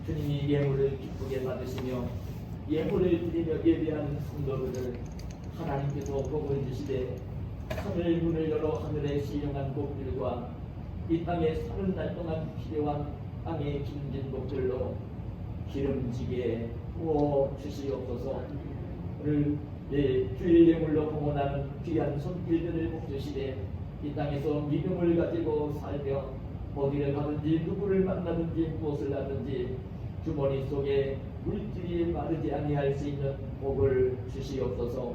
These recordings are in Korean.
주님이 예물을 기쁘게 받으시며 예물을 드리며 예배하는 성도들을 하나님께서 복을 주시되 하늘 문을 열어 하늘에 신령한 복들과 이 땅에 사는 날 동안 필요한 땅의 기름진 복들로 기름지게 부어 주시옵소서. 오늘 주일 예물로 봉헌하는 귀한 손길들을 복 주시되 이 땅에서 믿음을 가지고 살며 어디를 가든지 누구를 만나든지 무엇을 하든지 주머니 속에 물질이 마르지 아니할 수 있는 복을 주시옵소서.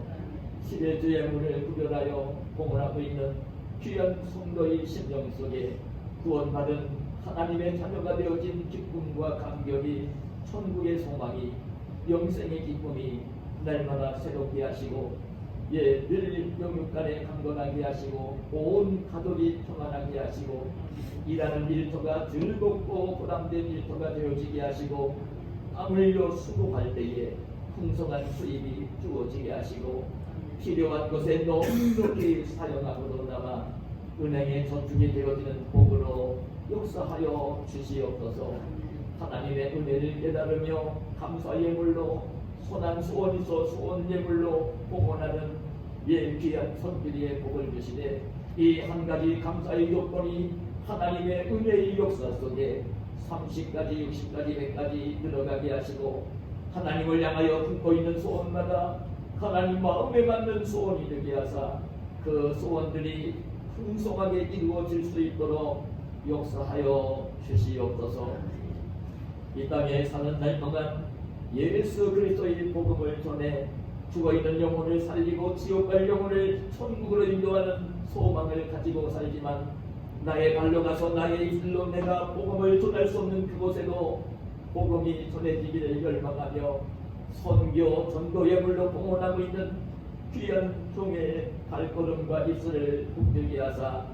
11주 예물을 구별하여 봉헌하고 있는 귀한 성도의 심령 속에 구원받은 하나님의 자녀가 되어진 기쁨과 감격이 천국의 소망이 영생의 기쁨이 날마다 새롭게 하시고 늘 영육간에 강건하게 하시고 온 가족이 평안하게 하시고 일하는 일터가 즐겁고 보람된 일터가 되어지게 하시고 땀 흘려 수고할 때에 풍성한 수입이 주어지게 하시고 필요한 것에 넉넉히 사용함으로 남아 은행에 저축이 되어지는 복으로 역사하여 주시옵소서. 하나님의 은혜를 깨달으며 감사 예물로 선한 소원이서 소원 예물로 봉헌하는 귀한 손길이의 복을 주시되 이 한 가지 감사의 요건이 하나님의 은혜의 역사 속에 30가지 60가지 100가지 들어가게 하시고 하나님을 향하여 품고 있는 소원마다 하나님 마음에 맞는 소원이 되게 하사 그 소원들이 풍성하게 이루어질 수 있도록 역사하여 주시옵소서. 이 땅에 사는 날 동안 예수 그리스도의 복음을 전해 죽어있는 영혼을 살리고 지옥 갈 영혼을 천국으로 인도하는 소망을 가지고 살지만 나의 발로 가서 나의 입술로 내가 복음을 전할 수 없는 그곳에도 복음이 전해지기를 열망하며 선교 전도 예물로 봉헌하고 있는 귀한 종의 발걸음과 입술을 붙들게 하사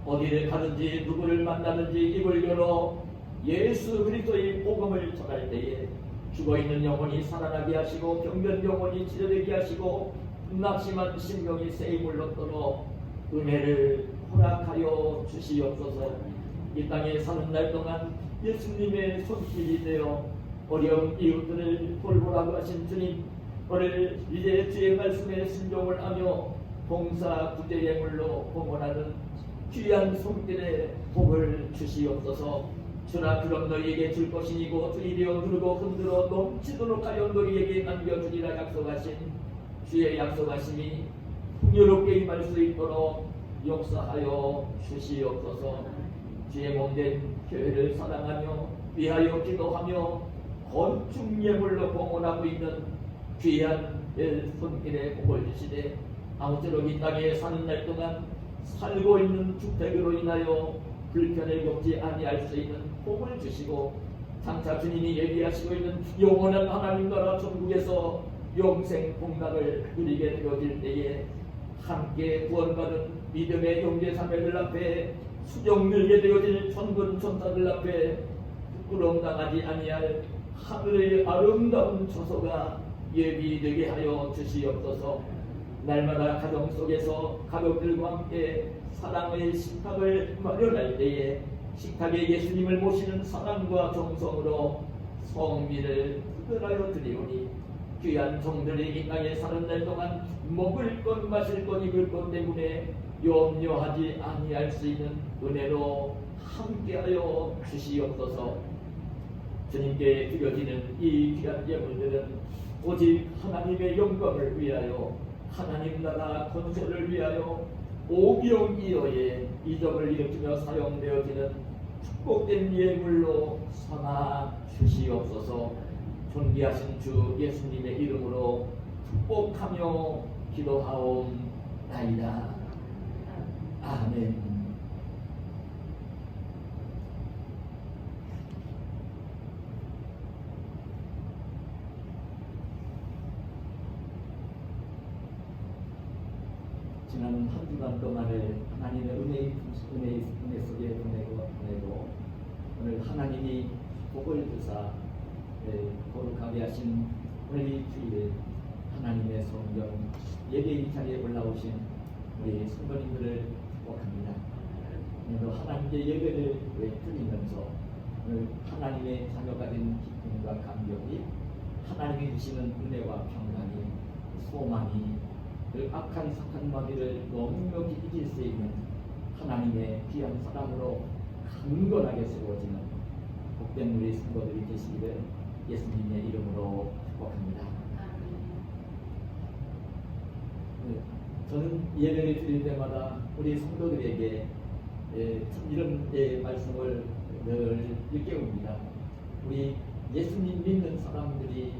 어디를 가든지 누구를 만나든지 입을 열어 예수 그리스도의 복음을 전할 때에 죽어있는 영혼이 살아나게 하시고 병든 영혼이 치료되게 하시고 낙심한 심령이 새 힘을 얻도록 은혜를 허락하여 주시옵소서. 이 땅에 사는 날 동안 예수님의 손길이 되어 어려운 이웃들을 돌보라고 하신 주님, 오늘 이제 주의 말씀에 순종을 하며 봉사 구제 예물로 봉헌하는 귀한 손길에 복을 주시옵소서. 주나 그럼 너희에게 줄 것이니고 주이되어 누르고 흔들어 넘치도록 하여 너희에게 남겨주리라 약속하신 주의 약속하심이 풍요롭게 임할 수 있도록 역사하여 주시옵소서. 주의 몸된 교회를 사랑하며 위하여 기도하며 건축 예물로 봉헌하고 있는 귀한 손길에 복을 주시되 아무쪼록 이 땅에 사는 날 동안 살고 있는 주택으로 인하여 불편을 겪지 아니할 수 있는 복을 주시고 장차 주님이 예비하시고 있는 영원한 하나님 나라 천국에서 영생 복락을 누리게 되어질 때에 함께 구원받은 믿음의 형제자매들 앞에 수종 늘게 되어질 천군 천사들 앞에 부끄러움당하지 아니할 하늘의 아름다운 처소가 예비되게 하여 주시옵소서. 날마다 가정 속에서 가족들과 함께 사랑의 식탁을 마련할 때에 식탁에 예수님을 모시는 사랑과 정성으로 성미를 흡연하여 드리오니 귀한 종들이 이 땅에 사는 날 동안 먹을 것 마실 것 입을 것 때문에 염려하지 아니할 수 있는 은혜로 함께하여 주시옵소서. 주님께 드려지는 이 귀한 예물들은 오직 하나님의 영광을 위하여 하나님 나라 건설을 위하여 오병이어의 이적을 일으키며 사용되어지는 축복된 예물로 삼아 주시옵소서. 존귀하신 주 예수님의 이름으로 축복하며 기도하옵나이다. 아멘. 지난 한 주간 동안을 하나님의 은혜 속에 보내고 오늘 하나님이 복을 주사 거룩하게 하신 오늘 이 주일에 하나님의 성령 예배의 자리에 올라오신 우리 성도님들을 축복합니다. 오늘도 하나님의 예배를 드리면서 하나님의 자녀가 된 기쁨과 감격이, 하나님이 주시는 은혜와 평강이, 소망이, 그 악한 착한 마귀를 넉넉히 이길 수 있는 하나님의 귀한 사람으로 강건하게 세워지는 복된 우리 성도들이 되시기를 예수님의 이름으로 축복합니다. 저는 예배를 드릴 때마다 우리 성도들에게 참 이런 말씀을 늘 일깨웁니다. 우리 예수님 믿는 사람들이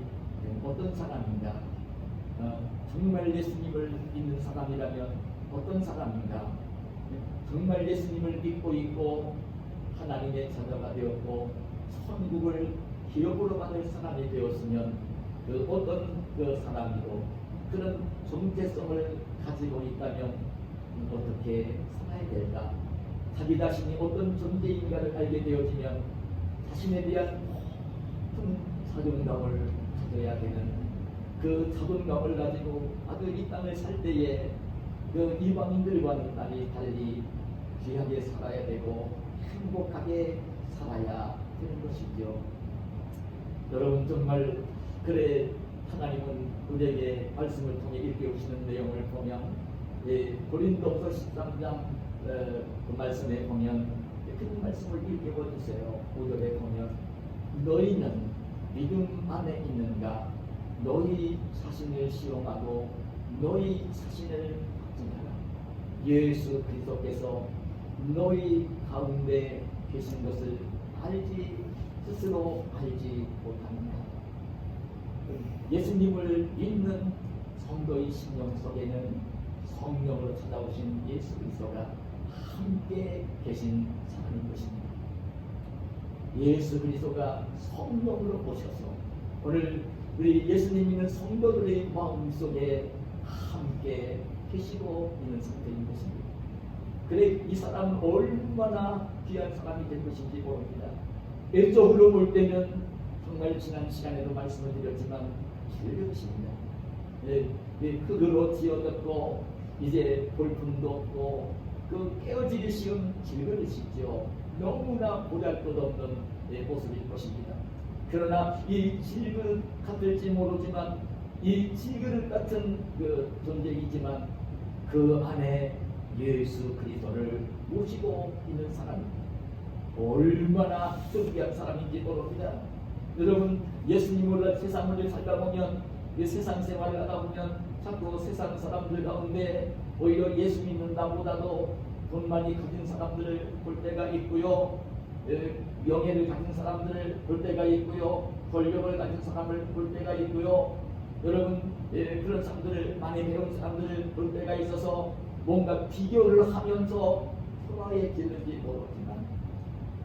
어떤 사람인가? 정말 예수님을 믿는 사람이라면 어떤 사람인가? 정말 예수님을 믿고 있고 하나님의 자녀가 되었고 천국을 기업으로 받을 사람이 되었으면 그 어떤 그 사람이고 그런 정체성을 가지고 있다면 어떻게 살아야 될까? 자기 자신이 어떤 존재인가를 알게 되어지면 자신에 대한 큰 자존감을 가져야 되는, 그 자존감을 가지고 아들 이 땅을 살 때에 그 이방인들과는 달리 귀하게 살아야 되고 행복하게 살아야 되는 것이죠. 여러분 정말 그래 하나님은 우리에게 말씀을 통해 일깨우시는 내용을 보면 고린도후서 13장 그 말씀에 보면 그 말씀을 일깨워 주세요. 5절에 보면 너희는 믿음 안에 있는가? 너희 자신을 시험하고 너희 자신을 확증하라. 예수 그리스도께서 너희 가운데 계신 것을 스스로 알지 못합니다. 예수님을 믿는 성도의 심령 속에는 성령으로 찾아오신 예수 그리스도가 함께 계신 사람인 것입니다. 예수 그리스도가 성령으로 오셔서 오늘 우리 예수님 믿는 성도들의 마음속에 함께 계시고 있는 상태인 것입니다. 그래 이 사람은 얼마나 귀한 사람이 될 것인지 모릅니다. 외적으로 볼 때는 정말 지난 시간에도 말씀을 드렸지만 즐거우십니다. 흙으로 지어졌고 이제 볼품도 없고 그 깨어지기 쉬운 질그릇이죠. 너무나 보잘것없는 모습일 것입니다. 그러나 이 질그릇 같을지 모르지만 이 질그릇 같은 그 존재이지만 그 안에 예수 그리스도를 모시고 있는 사람입니다. 얼마나 존귀한 사람인지 모릅니다. 여러분 예수님을 세상을 살다 보면 세상 생활을 하다 보면 자꾸 세상 사람들 가운데 오히려 예수 믿는 나보다도 돈 많이 가진 사람들을 볼 때가 있고요, 명예를 가진 사람들을 볼 때가 있고요, 권력을 가진 사람을 볼 때가 있고요. 여러분 그런 사람들을 많이 배운 사람들을 볼 때가 있어서 뭔가 비교를 하면서 초라해지는지 모르지만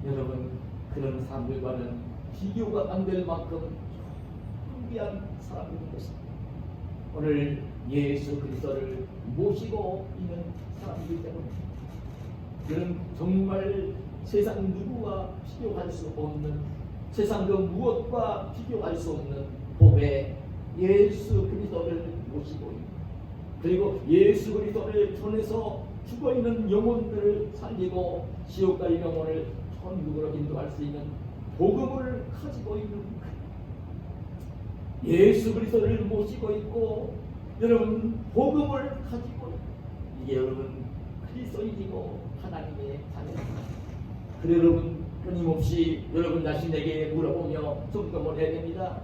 여러분 그런 사람들과는 비교가 안 될 만큼 신비한 사람인 것입니다. 오늘 예수 그리스도를 모시고 있는 사람이기 때문에 그는 정말 세상 누구와 비교할 수 없는, 세상 그 무엇과 비교할 수 없는 복의 예수 그리스도를 모시고 있는, 그리고 예수 그리스도를 통해서 죽어있는 영혼들을 살리고 지옥 갈 영혼을 천국으로 인도할 수 있는 복음을 가지고 있는 예수 그리스도를 모시고 있고 여러분 복음을 가지고 이게 여러분 그리스도인이고 하나님의 자녀입니다. 그래 여러분 끊임없이 여러분 자신에게 물어보며 점검을 해야 됩니다.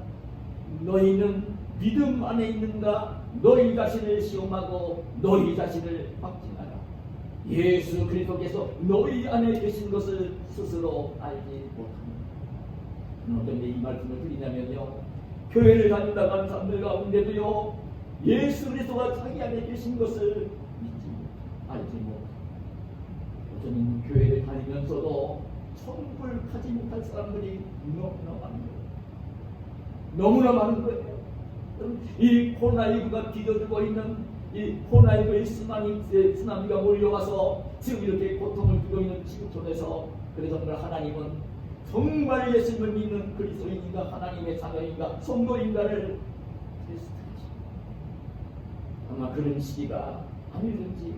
너희는 믿음 안에 있는가? 너희 자신을 시험하고 너희 자신을 확증하라. 예수 그리스도께서 너희 안에 계신 것을 스스로 알지 못합니다. 어떤 이 말씀을 드리냐면요, 교회를 다니다간 사람들 가운데도요 예수 그리스도가 자기 안에 계신 것을 알지 못합니다. 어쩌면 교회를 다니면서도 천국을 가지 못할 사람들이 너무나 많은 거예요. 이 코로나19가 뒤덮고 있는 이 코로나19의 쓰나미가 몰려와서 지금 이렇게 고통을 주고 있는 지구촌에서 그래서 정말 하나님은 정말 예수님을 믿는 그리스도인인가 하나님의 자녀인가 성도인가를 테스트하십니다. 아마 그런 시기가 아니든지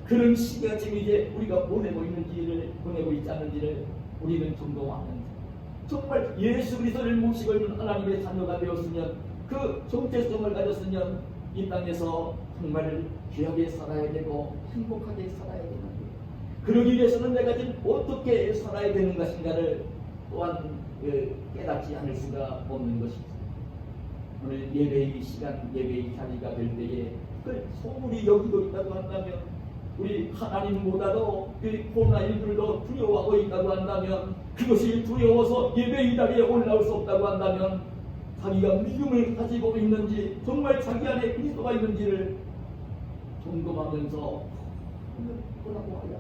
그런 시기가 지금 이제 우리가 보내고 있지 않은지를 우리는 점검하면서 정말 예수 그리스도를 모시고 있는 하나님의 자녀가 되었으면, 그 정체성을 가졌으면 이 땅에서 정말 귀하게 살아야 되고 행복하게 살아야 되는데, 그러기 위해서는 내가 지금 어떻게 살아야 되는 것인가를 또한 깨닫지 않을 수가 없는 것입니다. 오늘 예배의 시간, 예배의 자리가 될 때에 그 소문이 여기도 있다고 한다면, 우리 하나님보다도 그 코로나19를 두려워하고 있다고 한다면, 그것이 두려워서 예배의 자리에 올라올 수 없다고 한다면, 자기가 믿음을 가지고 있는지, 정말 자기 안에 그리스도가 있는지를 점검하면서 뭐라고 하려.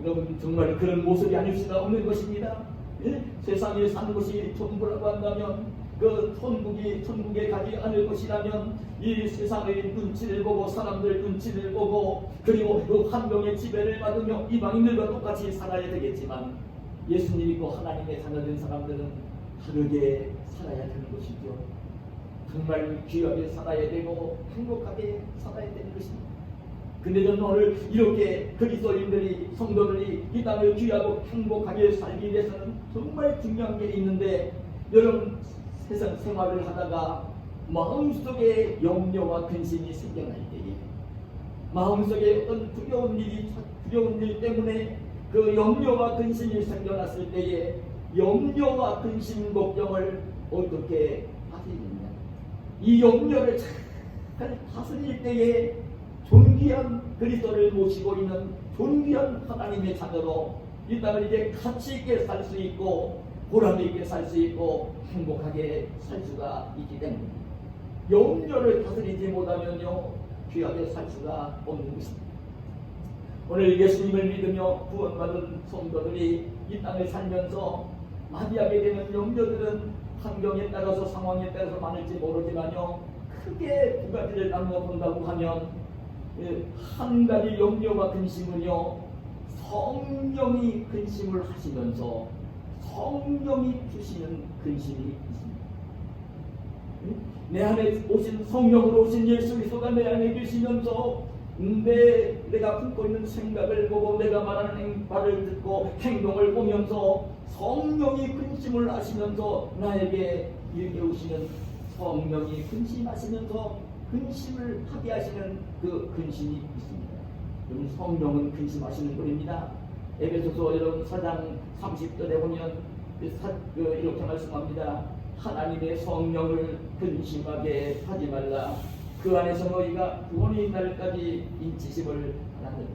여러분, 정말 그런 모습이 아닐 수가 없는 것입니다. 예? 세상에 사는 것이 전부라고 한다면, 그 천국에 가지 않을 것이라면, 이 세상의 눈치를 보고 사람들 눈치를 보고, 그리고 그 환경의 지배를 받으며 이방인들과 똑같이 살아야 되겠지만, 예수님 믿고 하나님의 자녀된 사람들은 다르게 살아야 되는 것이죠. 정말 귀하게 살아야 되고 행복하게 살아야 되는 것입니다. 근데 저는 오늘 이렇게 그리스도인들이, 성도들이 이 땅을 귀하고 행복하게 살기 위해서는 정말 중요한 게 있는데, 여러분, 세상 생활을 하다가 마음속에 염려와 근심이 생겨날 때에, 마음속에 어떤 두려운 일 때문에 그 염려와 근심이 생겨났을 때에, 염려와 근심, 걱정을 어떻게 다스리느냐. 이 염려를 잘 다스릴 때에 존귀한 그리스도를 모시고 있는 존귀한 하나님의 자녀로 이 땅을 이제 가치 있게 살 수 있고 보람 있게 살 수 있고 행복하게 살 수가 있기 때문입니다. 염려를 다스리지 못하면요, 귀하게 살 수가 없는 것입니다. 오늘 예수님을 믿으며 구원받은 성도들이 이 땅을 살면서 맞이하게 되는 염려들은 환경에 따라서, 상황에 따라서 많을지 모르지만요, 크게 두 가지를 나누어 본다고 하면, 한 가지 염려와 근심은요, 성령이 근심을 하시면서 성령이 주시는 근심이 있습니다. 내 안에 오신 성령으로 오신 예수 그리스도가 내 안에 계시면서 내가 품고 있는 생각을 보고 내가 말하는 말을 듣고 행동을 보면서 성령이 근심을 하시면서 나에게 일깨우시는, 성령이 근심하시면서 근심을 하게 하시는 그 근심이 있습니다. 여러분, 성령은 근심하시는 분입니다. 에베소서 여러분 4장 30절에 보면 이렇게 말씀합니다. 하나님의 성령을 근심하게 하지 말라. 그 안에서 너희가 구원의 날까지 인치심을 하나니.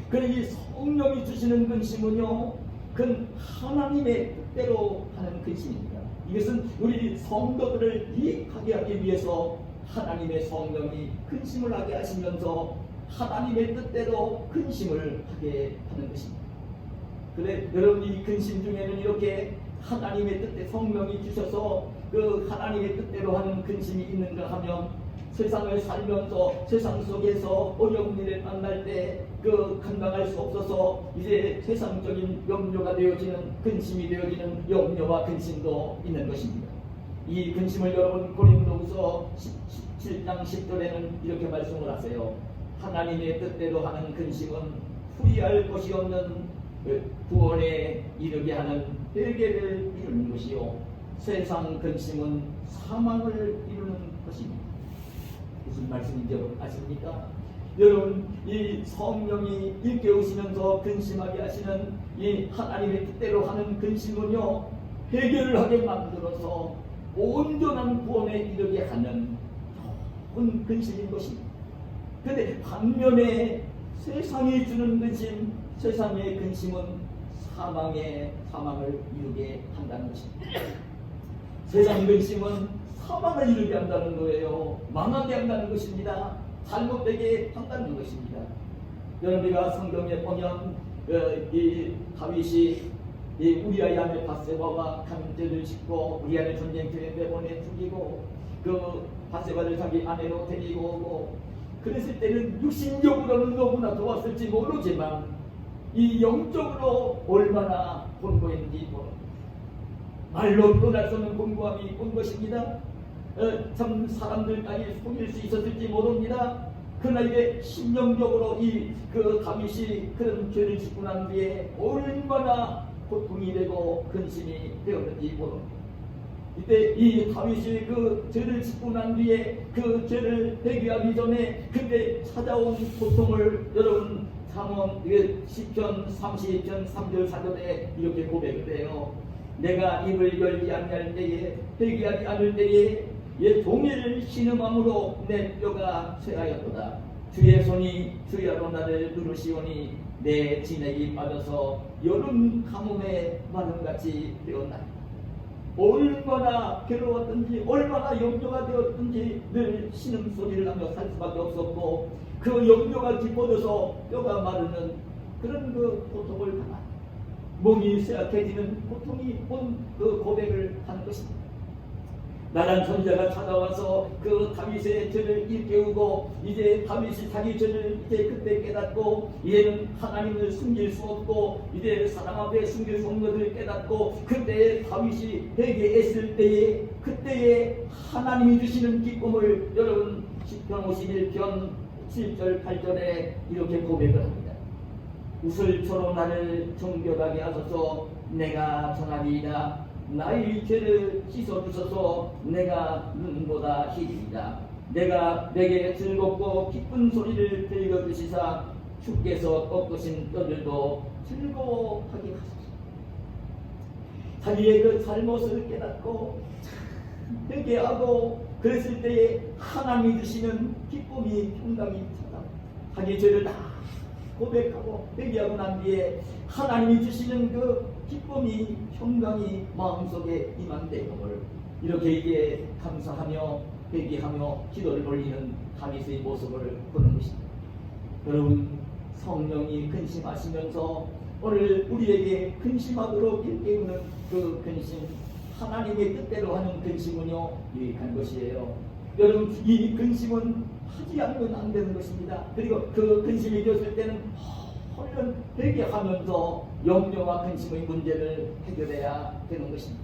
그러니 이 성령이 주시는 근심은요, 그건 하나님의 뜻대로 하는 근심입니다. 이것은 우리 성도들을 이익하게 하기 위해서 하나님의 성령이 근심을 하게 하시면서 하나님의 뜻대로 근심을 하게 하는 것입니다. 그래, 여러분, 이 근심 중에는 이렇게 하나님의 뜻에 성령이 주셔서 그 하나님의 뜻대로 하는 근심이 있는가 하면, 세상을 살면서 세상 속에서 어려운 일을 만날 때 그 감당할 수 없어서 이제 세상적인 염려가 되어지는, 근심이 되어지는 염려와 근심도 있는 것입니다. 이 근심을 여러분 고린도후서 17장 10절에는 이렇게 말씀을 하세요. 하나님의 뜻대로 하는 근심은 후회할 것이 없는 구원에 이르게 하는 회개를 이루는 것이요, 세상 근심은 사망을 이루는 것입니다. 무슨 말씀인지 여러분 아십니까? 여러분, 이 성령이 일깨우시면서 근심하게 하시는 이 하나님의 뜻대로 하는 근심은요, 회개를 하게 만들어서 온전한 구원에 이르게 하는 좋은 근심인 것입니다. 그런데 반면에 세상이 주는 근심, 세상의 근심은 사망을 이루게 한다는 것입니다. 세상 근심은 사망을 이루게 한다는 거예요. 망하게 한다는 것입니다. 잘못되게 한다는 것입니다. 여러분들과 성경에 보면 이 다윗이 이 우리아의 아내 밧세바와 간죄를 짓고 우리아의 전쟁터에 내보내 죽이고 그 밧세바를 자기 아내로 데리고 오고 그랬을 때는 육신적으로는 너무나 좋았을지 모르지만 이 영적으로 얼마나 본고했는지 모릅니다. 말로 떠날 수 없는 공고함이 온 것입니다. 참 사람들까지 속일 수 있었을지 모릅니다. 그러나 이게 심령적으로 그 다윗이 그런 죄를 짓고 난 뒤에 얼마나 고통이 되고 근심이 되었는지 모릅니다. 이때 이 다윗이 그 죄를 짓고 난 뒤에 그 죄를 회개하기 전에 그때 찾아온 고통을 여러분 잠언 시편 30편 3절 4절에 이렇게 고백을 해요. 내가 입을 열지 아니할 때에 회개하지 않을 때에 종일 신음함으로 내 뼈가 쇠하였도다. 주의 손이 주야로 나를 누르시오니 내 진액이 빠져서 여름 가뭄에 마름같이 되었나이다. 얼마나 괴로웠든지 얼마나 염려가 되었든지 늘 신음소리를 하며 살 수밖에 없었고 그 염려가 깊어져서 뼈가 마르는 그런 그 고통을 당한 몸이 쇠약해지는 고통이 온 그 고백을 하는 것입니다. 나란 선지자가 찾아와서 그 다윗의 죄를 일깨우고 이제 다윗이 자기 죄를 이제 그때 깨닫고 이제는 하나님을 숨길 수 없고 이제 사람 앞에 숨길 수 없는 것을 깨닫고 그때 다윗이 회개했을 때에 그때에 하나님이 주시는 기쁨을 여러분 시편 51편 7절 8절에 이렇게 고백을 합니다. 우슬초로 나를 정결하게 하소서 내가 전하리이다. 나의 죄를 씻어주소서 내가 눈보다 희리이다. 내게 즐겁고 기쁜 소리를 들려주시사 주께서 꺾으신 뼈들도 즐거워하게 하소서. 자기의 그 잘못을 깨닫고 회개하고 그랬을 때에 하나님이 주시는 기쁨이 평강이 찾아 자기 죄를 다 고백하고 회개하고 난 뒤에 하나님이 주시는 그 기쁨이 평강이 마음속에 임한 내용을 이렇게 이제 감사하며 회개하며 기도를 올리는 다윗의 모습을 보는 것입니다. 여러분 성령이 근심하시면서 오늘 우리에게 근심하도록 일깨우는 그 근심 하나님의 뜻대로 하는 근심은요 유익한 것이에요. 여러분 이 근심은 하지 않으면 안 되는 것입니다. 그리고 그 근심이 되었을 때는 얼른 회개하면서 염려와 근심의 문제를 해결해야 되는 것입니다.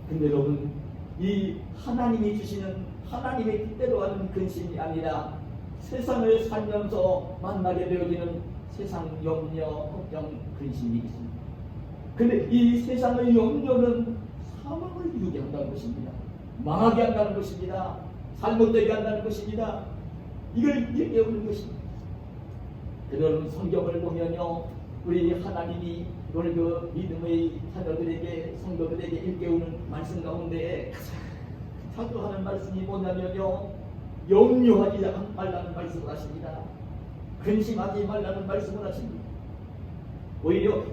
근데 여러분 이 하나님이 주시는 하나님의 뜻대로 하는 근심이 아니라 세상을 살면서 만나게 되어지는 세상 염려, 걱정, 근심이 있습니다. 근데 이 세상의 염려는 사망을 이루게 한다는 것입니다. 망하게 한다는 것입니다. 잘못되게 한다는 것입니다. 이걸 일깨우는 것입니다. 여러분 성경을 보면요 우리 하나님이 오늘 그 믿음의 자녀들에게 성도들에게 일깨우는 말씀 가운데 자주 하는 말씀이 뭐냐면요 염려하지 말라는 말씀을 하십니다. 근심하지 말라는 말씀을 하십니다. 오히려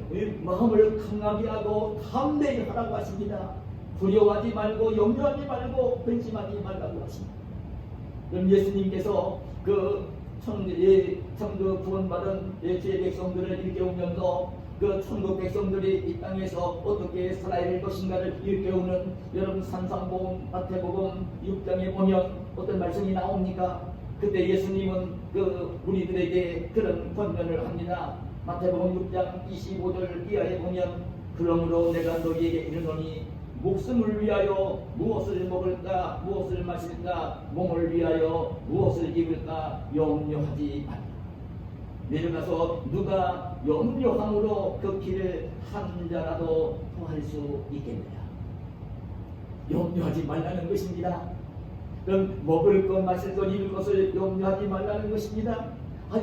마음을 강하게 하고 담대히 하라고 하십니다. 두려워하지 말고 염려하지 말고 근심하지 말라고 하십니다. 그럼 예수님께서 그 천국 구원받은 죄 백성들을 일깨우면서 그 천국 백성들이 이 땅에서 어떻게 살아야 할 것인가를 일깨우는 여러분 산상복음 마태복음 6장에 보면 어떤 말씀이 나옵니까? 그때 예수님은 그 우리들에게 그런 권면을 합니다. 마태복음 6장 25절 이하에 보면 그러므로 내가 너희에게 이르노니 목숨을 위하여 무엇을 먹을까 무엇을 마실까 몸을 위하여 무엇을 입을까 염려하지 말라. 내려가서 누가 염려함으로 그 길을 한 자라도 더할 수 있겠느냐. 염려하지 말라는 것입니다. 그럼 먹을 것 마실 것 입을 것을 염려하지 말라는 것입니다.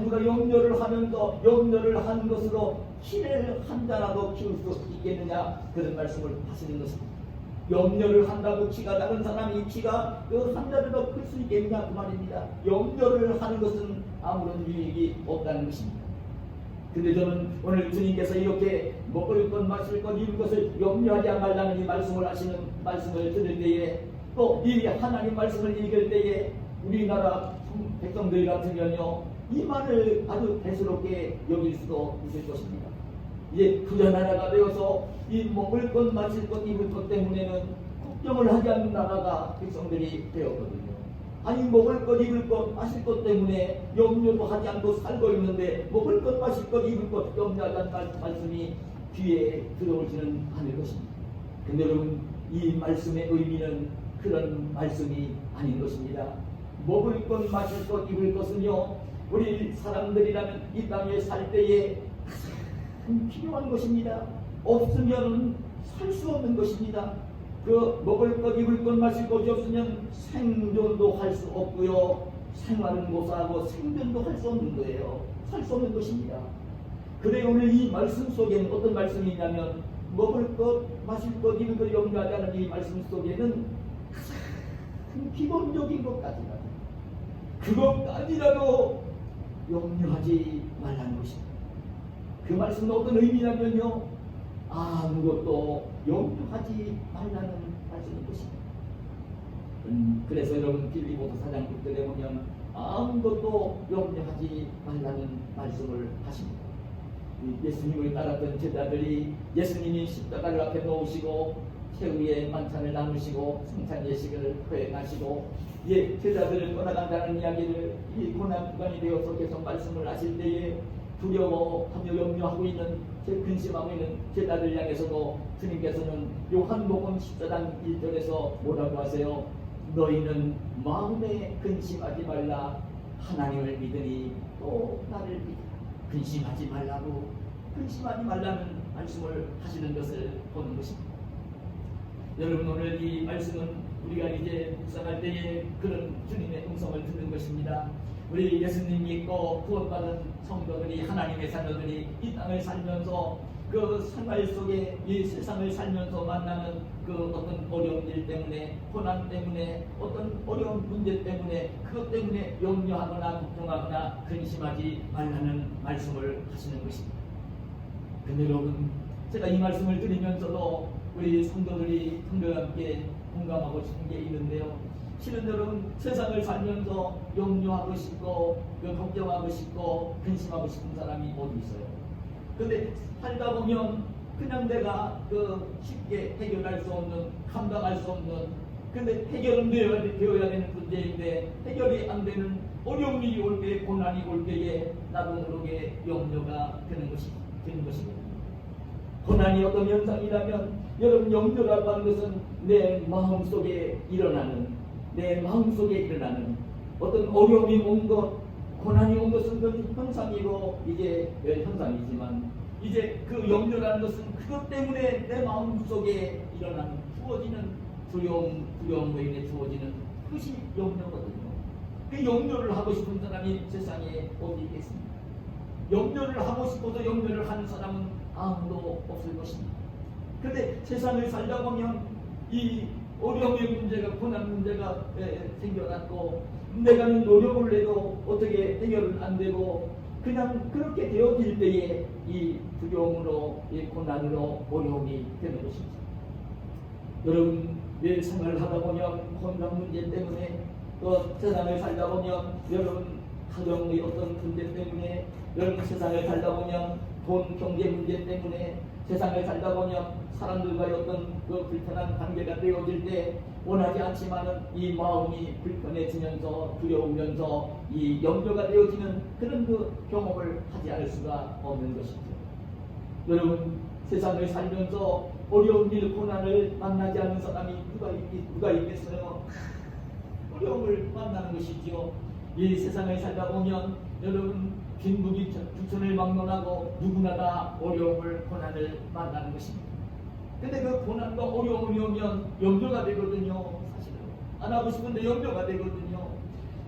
누가 염려를 하면서 염려를 한 것으로 키를 한 자라도 키울 수 있겠느냐 그런 말씀을 하시는 것입니다. 염려를 한다고 키가 작은 사람이 키가 그 한 자라도 클 수 있겠느냐 그 말입니다. 염려를 하는 것은 아무런 유익이 없다는 것입니다. 근데 저는 오늘 주님께서 이렇게 먹을 것 마실 것 입을 것을 염려하지 말라는 이 말씀을 하시는 말씀을 들을 때에 또 이 하나님 말씀을 읽을 때에 우리나라 백성들 같으면요 이 말을 아주 대수롭게 여길 수도 있을 것입니다. 이제 부자 나라가 되어서 이 먹을 것 마실 것 입을 것 때문에는 걱정을 하지 않는 나라가 백성들이 되었거든요. 아니 먹을 것 입을 것 마실 것 때문에 염려도 하지 않고 살고 있는데 먹을 것 마실 것 입을 것 염려하자는 말씀이 귀에 들어오지는 않을 것입니다. 근데 여러분 이 말씀의 의미는 그런 말씀이 아닌 것입니다. 먹을 것 마실 것 입을 것은요 우리 사람들이라면 이 땅에 살 때에 가장 필요한 것입니다. 없으면 살 수 없는 것입니다. 그 먹을 것, 입을 것, 마실 것이 없으면 생존도 할 수 없고요. 생활은 고사하고 생존도 할 수 없는 거예요. 살 수 없는 것입니다. 그래 오늘 이 말씀 속에는 어떤 말씀이 있냐면 먹을 것, 마실 것, 입을 것 염려하지 않은 이 말씀 속에는 가장 기본적인 것까지라도 그것까지라도 염려하지 말라는 것입니다. 그 말씀은 어떤 의미냐면요, 아무것도 염려하지 말라는 말씀인 것입니다. 그래서 여러분 빌립보서 4장 6절에 보면 아무것도 염려하지 말라는 말씀을 하십니다. 예수님을 따랐던 제자들이 예수님이 십자가를 앞에 놓으시고 최후의 만찬을 나누시고 성찬 예식을 거행하시고 제자들을 떠나간다는 이야기를 이 고난 구간이 되어서 계속 말씀을 하실 때에 두려워하며 염려하고 있는 근심하고 있는 제자들 향해서도 주님께서는 요한복음 14장 1절에서 뭐라고 하세요? 너희는 마음에 근심하지 말라. 하나님을 믿으니 또 나를 믿으라. 근심하지 말라고, 근심하지 말라는 말씀을 하시는 것을 보는 것입니다. 여러분 오늘 이 말씀은 우리가 이제 묵상할 때에 그런 주님의 음성을 듣는 것입니다. 우리 예수님 믿고 구원받은 성도들이, 하나님의 자녀들이 이 땅을 살면서 그 생활 속에 이 세상을 살면서 만나는 그 어떤 어려운 일 때문에, 고난 때문에, 어떤 어려운 문제 때문에, 그것 때문에 염려하거나 걱정하거나 근심하지 말라는 말씀을 하시는 것입니다. 근데 여러분, 제가 이 말씀을 드리면서도 우리 성도들이 성도와 함께 공감하고 싶은 게 있는데요. 실은 여러분, 세상을 살면서 염려하고 싶고 걱정하고 싶고 근심하고 싶은 사람이 어디 있어요? 근데 살다 보면 그냥 내가 쉽게 해결할 수 없는, 감당할 수 없는, 근데 해결은 되어야 되는 문제인데 해결이 안 되는 어려운 일이 올 때, 고난이 올 때에 나도 모르게 염려가 되는 것이거든요. 고난이 어떤 현상이라면 여러분, 염려라고 하는 것은 내 마음속에 일어나는, 어떤 어려움이 온 것, 고난이 온 것은 그 현상이고 이게 현상이지만 이제 그 염려라는 것은 그것 때문에 내 마음속에 일어나는, 주어지는 두려움으로 인해 주어지는 그것이 염려거든요. 그 염려를 하고 싶은 사람이 세상에 어디 있겠습니까? 염려를 하고 싶어서 염려를 하는 사람은 아무도 없을 것입니다. 그런데 세상을 살다 보면 이 어려움의 문제가, 고난 문제가 생겨났고 내가 노력을 해도 어떻게 해결은 안 되고 그냥 그렇게 되어질 때에 이 두려움으로, 이 고난으로 어려움이 되는 것입니다. 여러분, 내 생활을 하다 보면 건강 문제 때문에, 또 세상을 살다 보면 여러분 가정의 어떤 문제 때문에, 여러분 세상을 살다 보면 돈, 경제 문제 때문에, 세상을 살다 보면 사람들과의 어떤 그 불편한 관계가 되어질 때 원하지 않지만은 이 마음이 불편해지면서 두려우면서 이 염려가 되어지는 그런 그 경험을 하지 않을 수가 없는 것이죠. 여러분, 세상을 살면서 어려운 일, 고난을 만나지 않는 사람이 누가 있겠어요? 어려움을 만나는 것이죠. 이 세상을 살다 보면 여러분, 빈부귀 부천을 막론하고 누구나 다 어려움을, 고난을 만나는 것입니다. 근데 그 고난과 어려움이 오면 염려가 되거든요. 사실은 안 하고 싶은데 염려가 되거든요.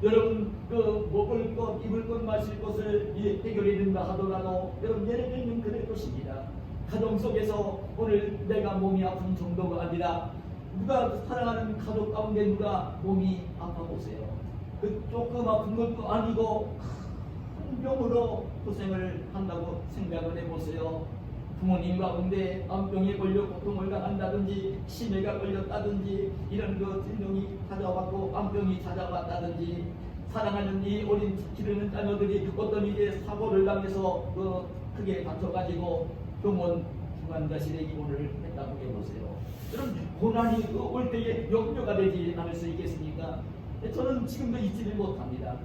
여러분, 그 먹을 것, 입을 것, 마실 것을 해결해야 된다 하더라도 여러분, 예를 들면 그럴 것입니다. 가정 속에서 오늘 내가 몸이 아픈 정도가 아니라 누가 사랑하는 가족 가운데 누가 몸이 아파 보세요. 그 조금 아픈 것도 아니고 큰 병으로 고생을 한다고 생각을 해보세요. 부모님 가운데 암병에 걸려 고통을 당한다든지, 치매가 걸렸다든지, 이런 그 질병이 찾아왔고 암병이 찾아왔다든지, 사랑하는 이 어린 기르는 자녀들이 어떤 이제 사고를 당해서 크게 다쳐가지고 병원 중환자실에 입원을 했다고 해보세요. 그럼 고난이 올 때에 염려가 되지 않을 수 있겠습니까? 저는 지금도 잊지를 못합니다.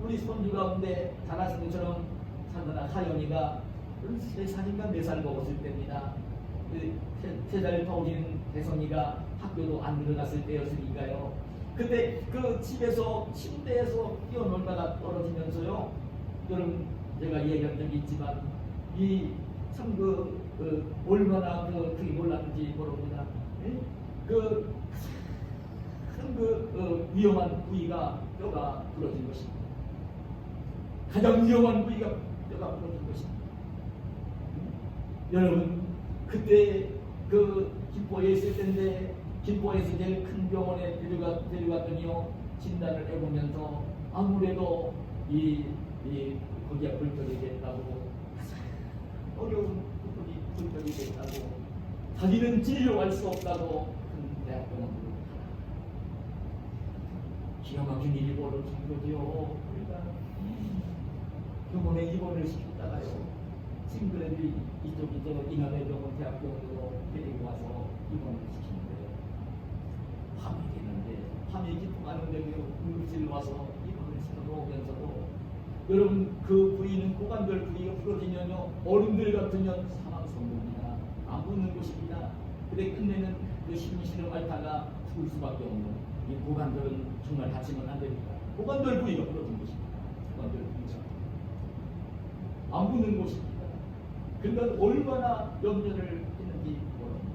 우리 손주 가운데 잘하신 것처럼 사느나 하연이가 3살인가 4살 먹었을 때입니다. 3살 더 어린 대성이가 학교도 안 들어갔을 때였으니까요. 근데 그 집에서 침대에서 뛰어놀다가 떨어지면서요. 여러분, 제가 얘기한 적이 있지만 이 참 얼마나 그게 놀랐는지 모릅니다. 예? 큰 위험한 부위가 뼈가 부러진 것입니다. 가장 위험한 부위가 뼈가 부러진 것입니다. 여러분, 그때 김포에 있을 텐데, 김포에서 제일 큰 병원에 데려갔더니요, 진단을 해보면서 아무래도 거기가 불편이 됐다고, 어려운 불편이 됐다고, 자기는 진료할 수 없다고 큰 대학병원으로 가라. 기가 막힌 일이 벌어진 거지요. 그러니까 병원에 입원을 시켰다가요, 지금 그래도 이쪽 인하대병원 대학병원으로 데리고 와서 입원을 시키는데, 밤이 됐는데, 밤이 깊어가는데 응급실을 와서 입원을 시켜놓으면서도, 여러분, 그 부위는 고관절 부위가 부러지면요, 어른들 같으면 사망 선고입니다. 안 붙는 곳입니다. 근데 끝내는 시름시름 앓다가 죽을 수밖에 없는, 이 고관절은 정말 다치면 안 됩니다. 고관절 부위가 부러진 것입니다. 고관절 부위가 안 붙는 곳입니다. 그러니까 얼마나 염려를 했는지 모릅니다.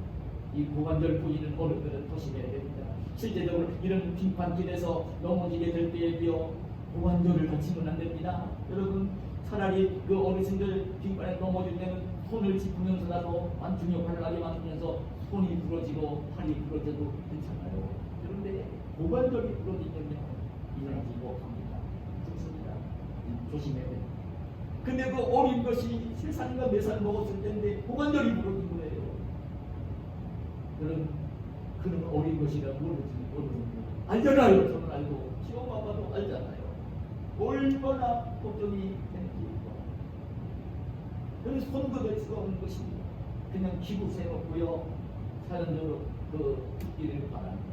이 고관절 부위는 어른들은 조심해야 됩니다. 실제적으로 이런 빙판길에서 넘어지게 될 때에도요, 고관절을 다치면 안 됩니다. 여러분, 차라리 그 어르신들 빙판에 넘어질 때는 손을 짚으면서라도 완충 역할을 하게 만들면서 손이 부러지고 팔이 부러져도 괜찮아요. 그런데 고관절이 부러지면요, 일어나지 못합니다. 죽습니다. 조심해야 됩니다. 근데 그 어린 것이 3살인가 4살 먹었을 때인데 고관절이 부러진 거예요. 그런 어린 것이라 모르는 알잖아요. 저는 알고, 시험 아빠도 알잖아요. 얼마나 걱정이 되는지. 그래서 손도 댈 수가 없는 것입니다. 그냥 기부 세놓고요, 사연적으로 듣기를 바랍니다.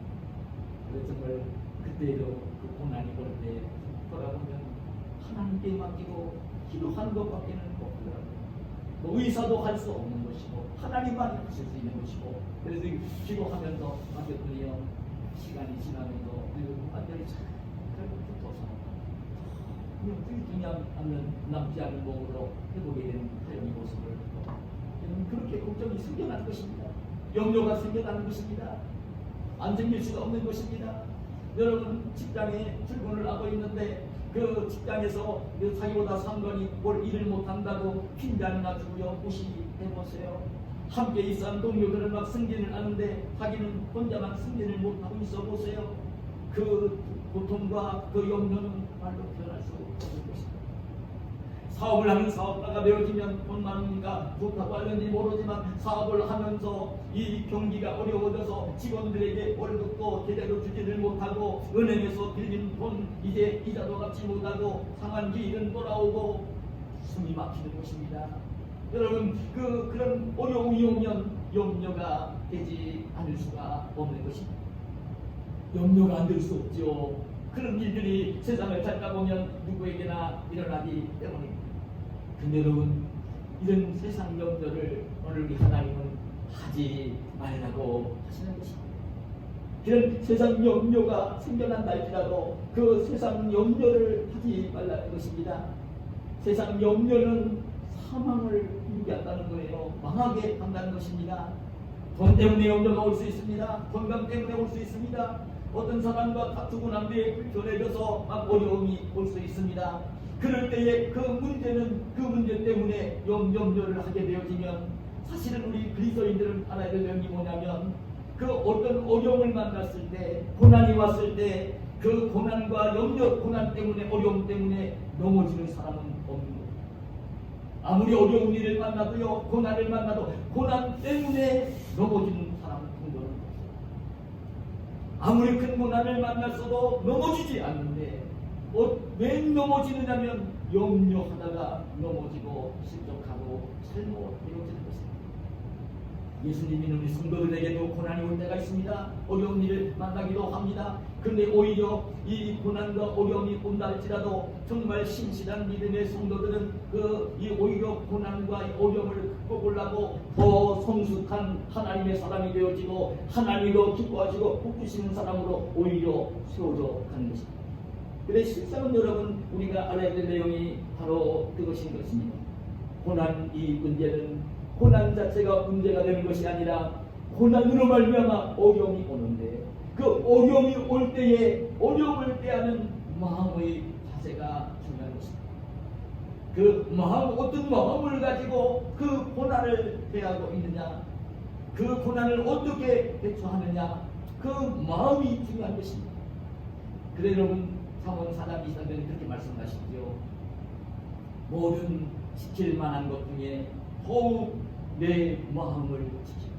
그래서 정말 그때도 그 고난이 올 때 돌아보면 하나님께 맡기고 기도하는 것밖에는 없더라고요. 뭐 의사도 할 수 없는 것이고 하나님만 하실 수 있는 것이고, 그래서 기도하면서 맡겼더니요, 시간이 지나면서 완전히 잘 붙어서 남지 않은 몸으로 회복이 되는 하영의 모습을 그렇게 걱정이 생겨난 것입니다. 염려가 생겨나는 것입니다. 안 생길 수가 없는 것입니다. 여러분, 직장에 출근을 하고 있는데 그 직장에서 자기보다 상관이 뭘 일을 못한다고 핀잔 가지고요 무시해보세요. 함께 있어한 동료들은 막 승진을 하는데 자기는 혼자만 승진을 못하고 있어 보세요. 그 고통과 그 염려는 말로 표현할 수 없는 것입니다. 사업을 하는 사업가가 되어지면 돈 많으니까 좋다고 하는지 모르지만, 사업을 하면서 이 경기가 어려워져서 직원들에게 월급도 제대로 주지를 못하고, 은행에서 빌린 돈 이제 이자도 갚지 못하고 상환기일은 돌아오고 숨이 막히는 것입니다. 여러분, 그런 어려움이 오면 염려가 되지 않을 수가 없는 것입니다. 염려가 안 될 수 없죠. 그런 일들이 세상을 살다 보면 누구에게나 일어나기 때문입니다. 근데 여러분, 이런 세상 염려를 오늘 우리 하나님은 하지 말라고 하시는 것입니다. 이런 세상 염려가 생겨난다 할지라도 그 세상 염려를 하지 말라는 것입니다. 세상 염려는 사망을 이루게 한다는 거예요. 망하게 한다는 것입니다. 돈 때문에 염려가 올 수 있습니다. 건강 때문에 올 수 있습니다. 어떤 사람과 다투고 난 뒤에 불편해져서 막 어려움이 올 수 있습니다. 그럴 때에 그 문제 때문에 염려를 하게 되어지면, 사실은 우리 그리스도인들은 알아야 될 내용이 뭐냐면, 그 어떤 어려움을 만났을 때, 고난이 왔을 때, 그 고난과 고난 때문에, 어려움 때문에 넘어지는 사람은 없는 거예요. 아무리 어려운 일을 만나도요, 고난을 만나도 고난 때문에 넘어지는 사람은 없는 거예요. 아무리 큰 고난을 만났어도 넘어지지 않는데, 왜 넘어지느냐면 염려하다가 넘어지고 실족하고 잘못되어지는 것입니다. 예수님이 우리 성도들에게도 고난이 올 때가 있습니다. 어려운 일을 만나기도 합니다. 그런데 오히려 이 고난과 어려움이 온다 할지라도 정말 신실한 믿음의 성도들은 오히려 고난과 어려움을 극복하려고 더 성숙한 하나님의 사람이 되어지고, 하나님도 기뻐하시고 복 주시는 사람으로 오히려 세워져 가는 것입니다. 그래서 실상은 여러분, 우리가 알아야 될 내용이 바로 그것인 것입니다. 고난 이 문제는 고난 자체가 문제가 되는 것이 아니라 고난으로 말미암아 어려움이 오는데 그 어려움이 올 때에 어려움을 대하는 마음의 자세가 중요한 것입니다. 그 마음, 어떤 마음을 가지고 그 고난을 대하고 있느냐, 그 고난을 어떻게 대처하느냐, 그 마음이 중요한 것입니다. 그래 여러분, 잠언 4장 23절에 그렇게 말씀하시죠. 모든 지킬 만한 것 중에 더욱 내 마음을 지키고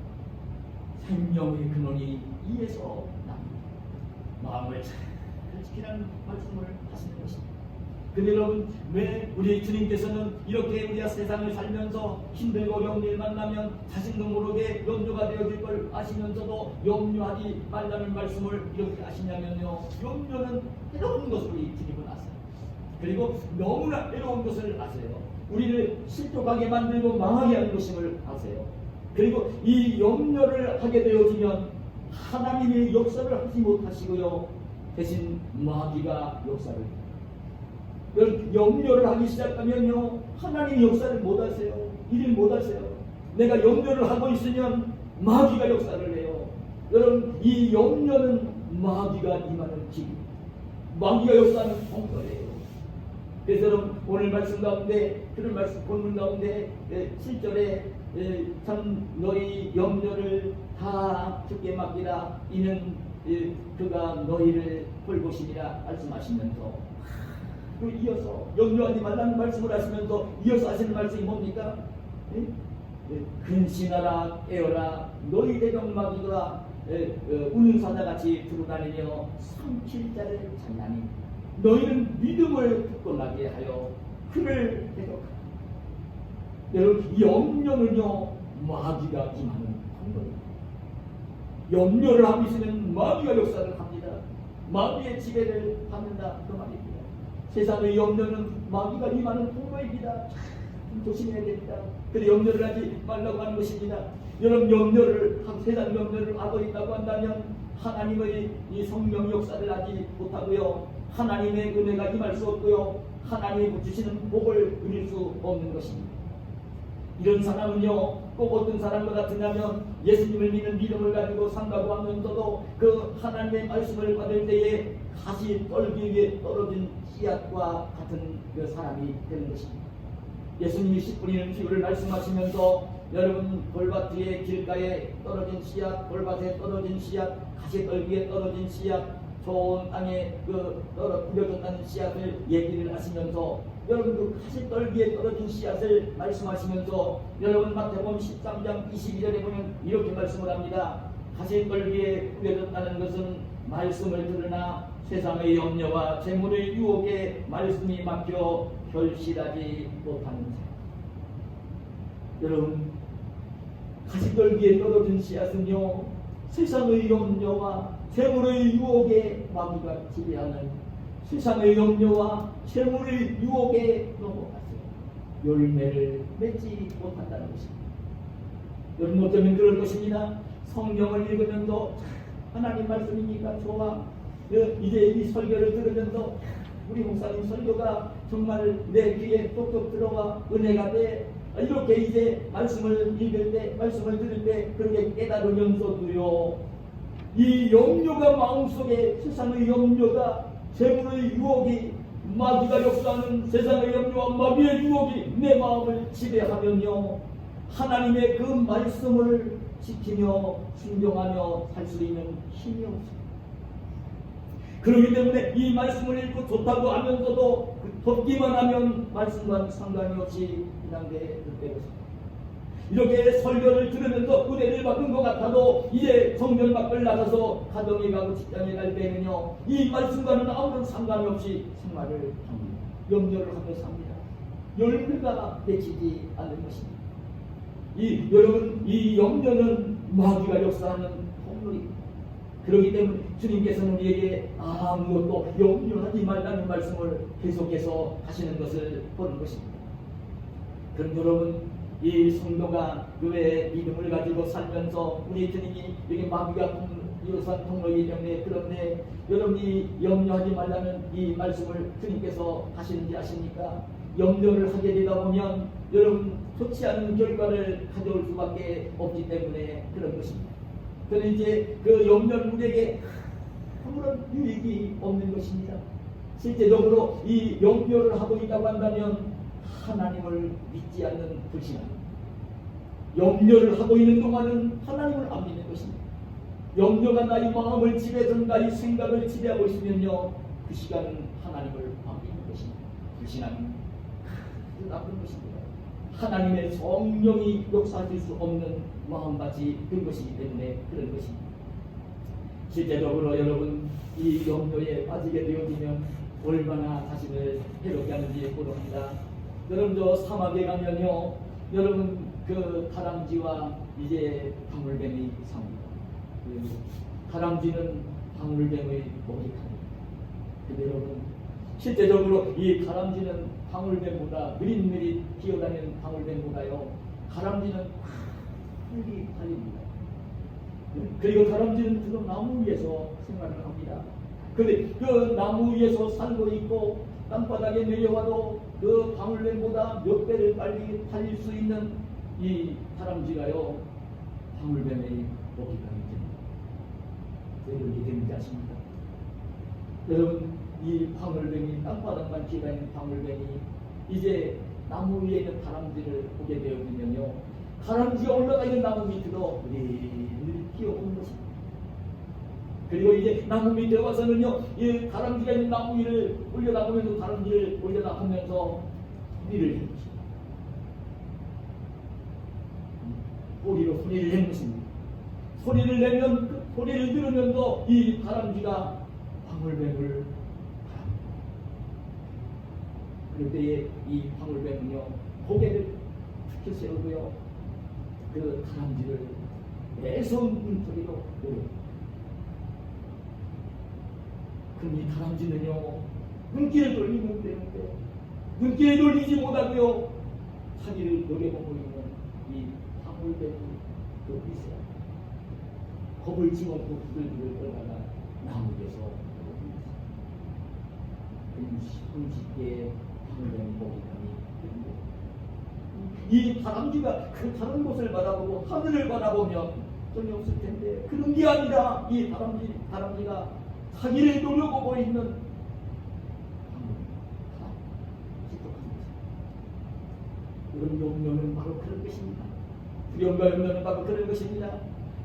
생명의 근원이 이에서 납니다. 마음을 잘 지키라는 말씀을 하시는 것입니다. 근데 여러분, 왜 우리 주님께서는 이렇게 우리가 세상을 살면서 힘들고 어려운 일 만나면 자신도 모르게 염려가 되어질 걸 아시면서도 염려하지 말라는 말씀을 이렇게 하시냐면요, 염려는 해로운 것을 우리 주님은 아세요. 그리고 너무나 해로운 것을 아세요. 우리를 실족하게 만들고 망하게 하는 것임을 아세요. 그리고 이 염려를 하게 되어지면 하나님의 역사를 하지 못하시고요, 대신 마귀가 역사를 해요. 염려를 하기 시작하면요, 하나님의 역사를 못하세요. 일을 못하세요. 내가 염려를 하고 있으면 마귀가 역사를 해요. 여러분, 이 염려는 마귀가 임하는 길, 마귀가 역사하는 통로예요. 그래서 여러분, 오늘 말씀 가운데, 그런 말씀 본문 가운데 7절에 참 너희 염려를 다 주께 맡기라, 이는 그가 너희를 돌보시리라 말씀하시면서 그 이어서 염려하지 말라는 말씀을 하시면서 이어서 하시는 말씀이 뭡니까? 근신하라 깨어라 너희 대적 마귀가 우는 사자같이 두루다니며 삼킬 자를 찾나니 너희는 믿음을 굳건하게 하여 그를 대적하라. 여러분, 이 염려는요, 마귀가 임하는 방법입니다. 염려를 하고 있으면 마귀가 역사를 합니다. 마귀의 지배를 받는다, 그 말입니다. 세상의 염려는 마귀가 임하는 통로입니다. 조심해야 됩니다. 그래 염려를 하지 말라고 하는 것입니다. 여러분, 염려를 세상 염려를 하고 있다고 한다면 하나님의 이 성령 역사를 하지 못하고요, 하나님의 은혜가 임할 수 없고요, 하나님이 주시는 복을 누릴 수 없는 것입니다. 이런 사람은요, 꼭 어떤 사람과 같으냐면 예수님을 믿는 믿음을 가지고 산다고 하면서도 그 하나님의 말씀을 받을 때에 가시 떨기 위에 떨어진 씨앗과 같은 그 사람이 되는 것입니다. 예수님이 씨 뿌리는 비유를 말씀하시면서 여러분, 돌밭 뒤에 길가에 떨어진 씨앗, 돌밭에 떨어진 씨앗, 가시 떨기에 떨어진 씨앗, 좋은 땅에 뿌려졌다는 씨앗을 얘기를 하시면서 여러분, 그 가시떨기에 떨어진 씨앗을 말씀하시면서 여러분, 마태복음 13장 22절에 보면 이렇게 말씀을 합니다. 가시떨기에 뿌려졌다는 것은 말씀을 들으나 세상의 염려와 재물의 유혹에 말씀이 막혀 결실하지 못하는 자. 여러분, 가시떨기에 떨어진 씨앗은요, 세상의 염려와 재물의 유혹에 마귀가 지배하는 세상의 염려와 재물의 유혹에 넘어가서 열매를 맺지 못한다는 것입니다. 여러분, 어쩌면 그럴 것입니다. 성경을 읽으면서 하나님 말씀이니까 좋아, 이제 이 설교를 들으면서 우리 목사님 설교가 정말 내 귀에 똑똑 들어와 은혜가 돼, 이렇게 이제 말씀을 읽을 때, 말씀을 들을 때 그렇게 깨달으면서도요, 이 염려가 마음속에, 세상의 염려가, 재물의 유혹이, 마귀가 역사하는 세상의 염려와 마귀의 유혹이 내 마음을 지배하면요, 하나님의 그 말씀을 지키며 순종하며 살 수 있는 힘이 없습니다. 그렇기 때문에 이 말씀을 읽고 좋다고 하면서도 듣기만 하면 말씀과는 상관이 없이 그냥 내 뜻대로 이렇게 설교를 들으면서 은혜를 받은 것 같아도 이제 성전 밖을 나가서 가정에 가고 직장에 갈 때는요, 이 말씀과는 아무런 상관이 없이 생활을 합니다. 염려를 하면서 삽니다. 열매가 맺히지 않는 것입니다. 여러분, 이 염려는 마귀가 역사하는 통로입니다. 그렇기 때문에 주님께서는 우리에게 아무것도 염려하지 말라는 말씀을 계속해서 하시는 것을 보는 것입니다. 그럼 여러분, 이 성도가 그의 믿음을 가지고 살면서 우리 주님이 여기 마귀가 유로산 통로이기 때문에, 그런데 여러분이 염려하지 말라는 이 말씀을 주님께서 하시는지 아십니까? 염려를 하게 되다 보면 여러분 좋지 않은 결과를 가져올 수밖에 없기 때문에 그런 것입니다. 그런데 이제 그 염려는 우리에게 아무런 유익이 없는 것입니다. 실제적으로 이 염려를 하고 있다고 한다면 하나님을 믿지 않는 불신앙, 염려를 하고 있는 동안은 하나님을 안 믿는 것입니다. 염려가 나의 마음을 지배해서 나의 생각을 지배하고 있으면요, 그 시간은 하나님을 안 믿는 것입니다. 불신앙은 아주 나쁜 것입니다. 하나님의 성령이 역사하실 수 없는 마음같이 된 것이기 때문에 그런 것입니다. 실제적으로 여러분 이 염려에 빠지게 되어지면 얼마나 자신을 해롭게 하는지 모릅니다. 여러분 저 사막에 가면요, 여러분 그 다람쥐와 이제 방울뱀이 삽니다. 다람쥐는 방울뱀의 먹이감입니다. 근데 여러분 실제적으로 이 다람쥐는 방울뱀보다 느릿느릿 기어다니는 방울뱀보다요, 다람쥐는 빨리 달립니다. 그리고 다람쥐는 주로 나무 위에서 생활을 합니다. 그런데 그 나무 위에서 살고 있고 땅바닥에 내려와도 그 방울뱀보다 몇 배를 빨리 달릴 수 있는 이 다람쥐가요, 방울뱀의 먹이감이 됩니다. 왜 이렇게 되는지 아십니까? 여러분 이 방울뱀이 땅바닥만 기어다니는 방울뱀이 이제 나무 위에 있는 다람쥐를 보게 되어지면요, 다람쥐가 올라가 있는 나무 밑으로 느릿느릿 기어오는 것입니다. 그리고 이제 나무 밑에 와서는요, 이 다람쥐가 있는 나무 위를 올려다보면서 다람쥐를 올려다보면서 소리를 내는 것입니다. 꼬리로 소리를 내는 것입니다. 소리를 내면 그 소리를 들으면서 이 다람쥐가 방울뱀을 바랍니다. 그럴 때에 이 방울뱀은요, 고개를 툭 세우고요, 그 다람쥐를 매서운 문소리로 노립니다. 그럼 이 다람쥐는요, 눈길을 돌리면 되는데 눈길을 돌리지 못하고요, 자기를 노려보고 있는 이 방울뱀이 그 있어요. 겁을 집어먹고 부들부들 떨다가 나무 위에서 손쉽게 방울뱀이 먹이감이 됩니다. 이 다람쥐가 그 다른 곳을 바라보고 하늘을 바라보면 전혀 없을 텐데, 그런 게 아니라 이 다람쥐가 자기를 노려보고 있는 이런 염려는 바로 그런 것입니다. 두려움과 염려는 바로 그런 것입니다.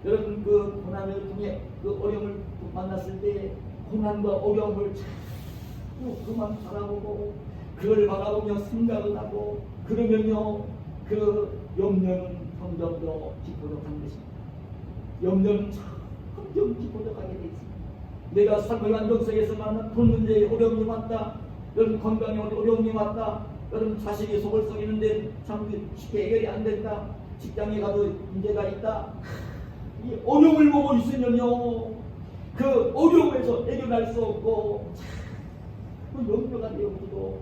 여러분 그 고난을 통해 그 어려움을 만났을 때 고난과 어려움을 자꾸 그만 바라보고 그걸 바라보며 생각을 하고 그러면요, 그 염려는 점점 더 깊어져 가는 것입니다. 염려는 점점 깊어져 가게 되어 있습니다. 내가 삶의 안정성에서 만난 돈 문제에 어려움이 왔다, 여러분 건강에 어려움이 왔다, 여러분 자식이 속을 썩이는데 참 쉽게 해결이 안 된다, 직장에 가도 문제가 있다, 이 어려움을 보고 있으면요, 그 어려움에서 해결할 수 없고 자꾸 염려가 되어지고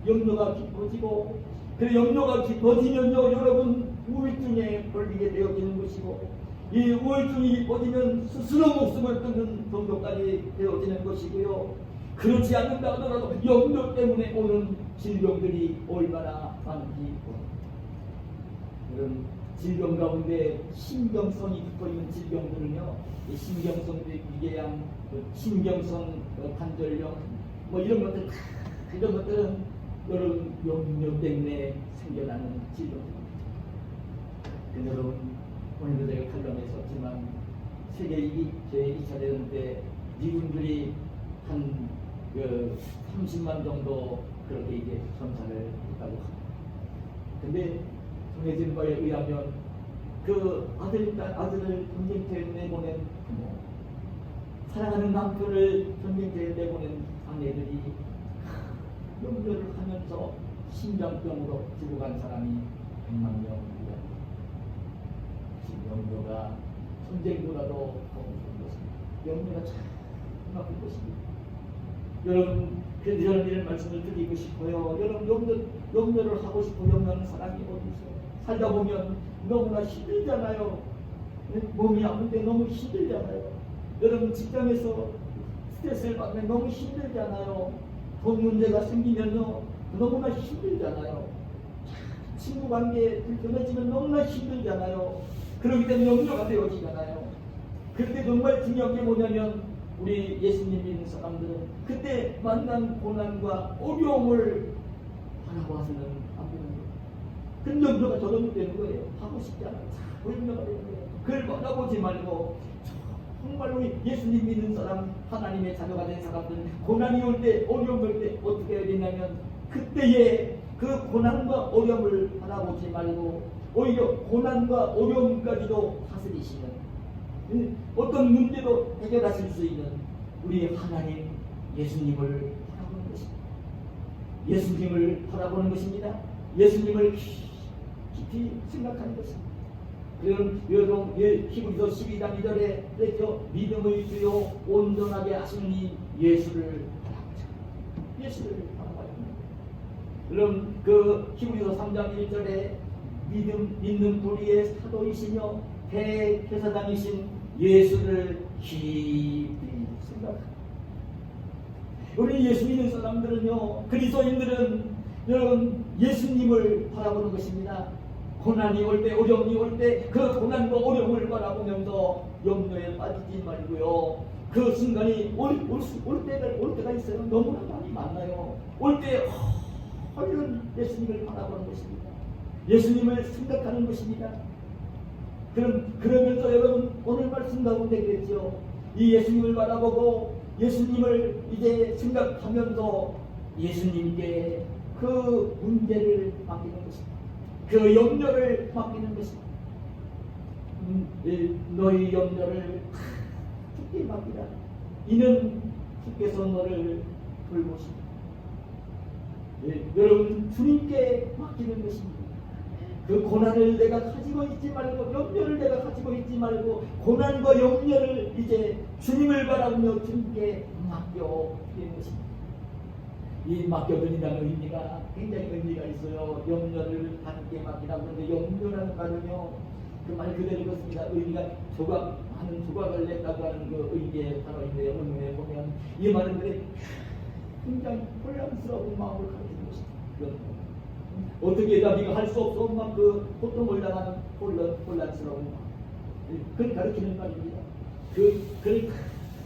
염려가 깊어지고, 그 염려가 깊어지면요, 여러분 우울증에 걸리게 되어지는 것이고, 이 우울증이 깊어지면 스스로 목숨을 끊는 정도까지 되어지는 것이고요. 그렇지 않는다 하더라도 염려 때문에 오는 질병들이 얼마나 많은지 이런 질병 가운데 신경성이 붙어있는 질병들은요, 신경성 위궤양, 신경성 관절염, 뭐 이런 것들, 이런 것들은 여러분 염려 때문에 생겨나는 질병입니다. 여러분 오늘도 제가 칼럼에 썼지만 세계 제2차 대전 때 미군들이 한 30만 정도 그렇게 이제 전사를 했다고 합니다. 근데 정해진 바에 의하면 그 아들을 전쟁터에 내보낸 부모, 사랑하는 남편을 전쟁터에 내보낸 아내들이 염려를 하면서 심장병으로 죽어간 사람이 100만 명입니다. 염려가 전쟁보다도 더 무서운 것입니다. 염려가 참 나쁜 것입니다. 여러분, 그래서 저는 이런 말씀을 드리고 싶어요. 여러분 염려를 하고 싶고 염려하는 사람이 어디 있어요? 살다 보면 너무나 힘들잖아요. 몸이 아픈데 너무 힘들잖아요. 여러분 직장에서 스트레스를 받으면 너무 힘들잖아요. 돈 문제가 생기면요 너무나 힘들잖아요. 친구 관계 불편해지면 너무나 힘들잖아요. 그렇기 때문에 염려가 되어지잖아요. 그때 정말 중요한 게 뭐냐면 우리 예수님 믿는 사람들은 그때 만난 고난과 어려움을 바라봐서는 안 되는 거예요. 그 염려가 저절로 되는 거예요. 하고 싶지 않아요. 자꾸 염려가 되는 거예요. 그걸 바라보지 말고 정말로 예수님 믿는 사람, 하나님의 자녀가 된 사람들은 고난이 올 때, 어려움이 올 때 어떻게 해야 되냐면 그때에 그 고난과 어려움을 바라보지 말고 오히려 고난과 어려움까지도 다스리시는 어떤 문제도 해결하실 수 있는 우리 하나님 예수님을 바라보는 것입니다. 예수님을 바라보는 것입니다. 예수님을 깊이 생각하는 것입니다. 그럼 여러분 히브리서 12장 2절에 그랬죠. 믿음의 주요 온전하게 하시는 이 예수를 바라보자. 예수를 바라봐야 합니다. 그럼 그 히브리서 3장 1절에 믿는 도리의 사도이시며 대제사장이신 예수를 깊이 생각합니다. 우리 예수 믿는 사람들은요, 그리스도인들은 여러분 예수님을 바라보는 것입니다. 고난이 올 때, 어려움이 올 때 그 고난과 어려움을 바라보면서 염려에 빠지지 말고요. 그 순간이 올 때가 있어요. 너무나 많이 만나요. 올 때 얼른 예수님을 바라보는 것입니다. 예수님을 생각하는 것입니다. 그러면서 여러분 오늘 말씀 가운데 그랬죠. 이 예수님을 바라보고 예수님을 이제 생각하면서 예수님께 그 문제를 맡기는 것입니다. 그 염려를 맡기는 것입니다. 너희 염려를 주께 맡기라. 이는 주께서 너를 돌보십니다. 여러분 주님께 맡기는 것입니다. 그 고난을 내가 가지고 있지 말고 염려를 내가 가지고 있지 말고 고난과 염려를 이제 주님을 바라보며 주님께 맡겨드리는 것입니다. 이 맡겨드린다는 의미가 굉장히 의미가 있어요. 염려를 하나님께 맡기라고 하는데 염려라는 말은요 그 말 그대로 그렇습니다. 의미가 많은 조각을 냈다고 하는 그 의미에 바로 있는데 본문에 보면 이 말은 그래 굉장히 혼란스러운 마음을 가지는 것입니다. 어떻게 네가 할 수 없어 막 그 고통을 당하는 혼란스러운 마음 그걸 가르치는 말입니다. 그걸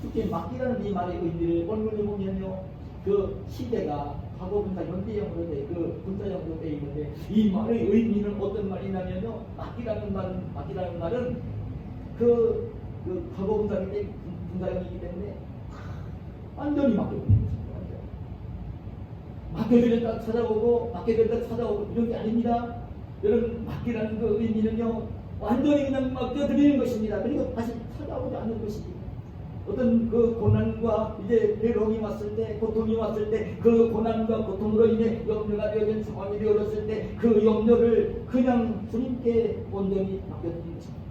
특히 맡기라는 이 말의 의미를 본문에 보면요 그 시대가 과거 분사 현대형으로 돼 그 분사형으로 되어 있는데 이 말의 의미는 어떤 말이냐면요 맡기라는 말은 그 과거 분사형이기 때문에 완전히 맡겨버리는 것입니다. 맡겨드렸다 찾아오고 이런 게 아닙니다. 여러분 맡기라는 그 의미는요 완전히 그냥 맡겨드리는 것입니다. 그리고 다시 찾아오지 않는 것입니다. 어떤 그 고난과 이제 괴로움이 왔을 때 고통이 왔을 때 그 고난과 고통으로 인해 염려가 되어진 상황이 되어졌을 때 그 염려를 그냥 주님께 온전히 맡겨드리는 것입니다.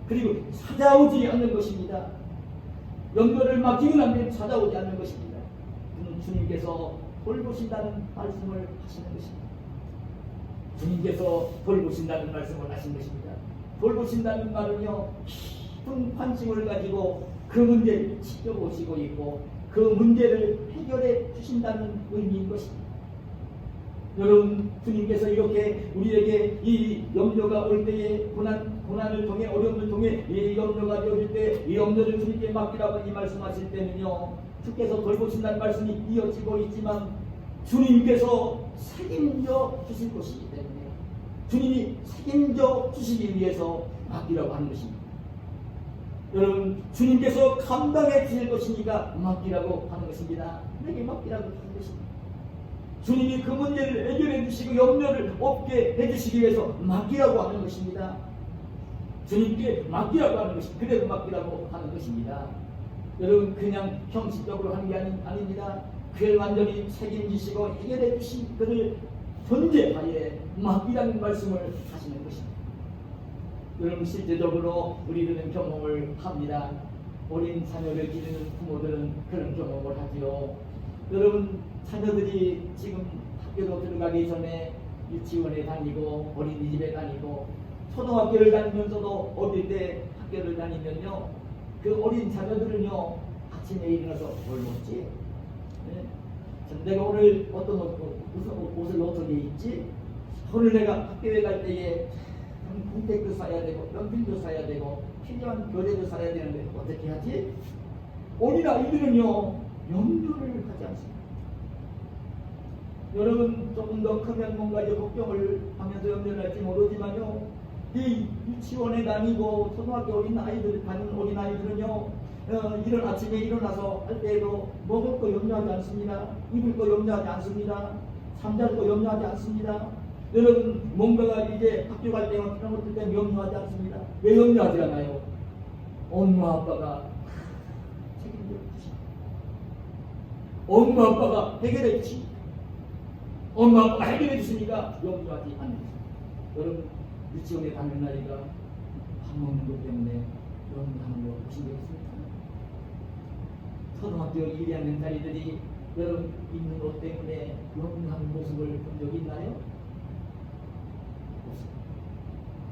그리고 찾아오지 않는 것입니다. 염려를 맡기고 나면 찾아오지 않는 것입니다. 주님께서 돌보신다는 말씀을 하시는 것입니다. 주님께서 돌보신다는 말씀을 하신 것입니다. 돌보신다는 말은요 깊은 관심을 가지고 그 문제를 지켜보시고 있고 그 문제를 해결해 주신다는 의미인 것입니다. 여러분 주님께서 이렇게 우리에게 이 염려가 올 때에 고난을 통해 어려움을 통해 이 염려가 되어질 때 이 염려를 주님께 맡기라고 이 말씀하실 때는요 주께서 돌보신다는 말씀이 이어지고 있지만 주님께서 책임져 주실 것이기 때문에 주님이 책임져 주시기 위해서 맡기라고 하는 것입니다. 여러분 주님께서 감당해 주실 것이니까 맡기라고 하는 것입니다. 내게 맡기라고 하는 것입니다. 주님이 그 문제를 해결해 주시고 염려를 없게 해주시기 위해서 맡기라고 하는 것입니다. 주님께 맡기라고 하는 것입니다. 그래도 맡기라고 하는 것입니다. 여러분 그냥 형식적으로 하는 게 아닙니다. 그를 완전히 책임지시고 해결해 주신 그를 존재하에 맡기라는 말씀을 하시는 것입니다. 여러분 실제적으로 우리들은 경험을 합니다. 어린 자녀를 기르는 부모들은 그런 경험을 하지요. 여러분 자녀들이 지금 학교로 들어가기 전에 유치원에 다니고 어린이집에 다니고 초등학교를 다니면서도 어릴 때 학교를 다니면요 그 어린 자녀들은요 아침에 일어나서 뭘 먹지? 네? 내가 오늘 어떤 옷을 어떻게 입지? 오늘 내가 학교에 갈 때에 공책도 사야 되고 연필도 사야 되고 필요한 교재도 사야 되는데 어떻게 하지? 어린 아이들은요 염려를 하지 않습니다. 여러분 조금 더 크면 뭔가 이제 걱정을 하면서 염려를 할지 모르지만요, 이 유치원에 다니고 초등학교 어린 아이들 다니는 어린 아이들은요 이런 아침에 일어나서 할 때에도 먹을 거 염려하지 않습니다. 입을 거 염려하지 않습니다. 잠잘 거 염려하지 않습니다. 여러분 뭔가가 이제 학교 갈 때나 그런 것들 때문에 염려하지 않습니다. 왜 염려하지 않아요? 엄마 아빠가 책임져 주십니다. 엄마 아빠가 해결해 주십니다. 엄마 아빠가 해결해 주시니까 염려하지 않습니다. 여러분 유치원에 다니는 아이가 밥 먹는 것 때문에 염려하는 거 보신 적 있습니까? 초등학교 1학년 아이들이 여러분 입는 옷 때문에 염려하는 모습을 본 적이 있나요?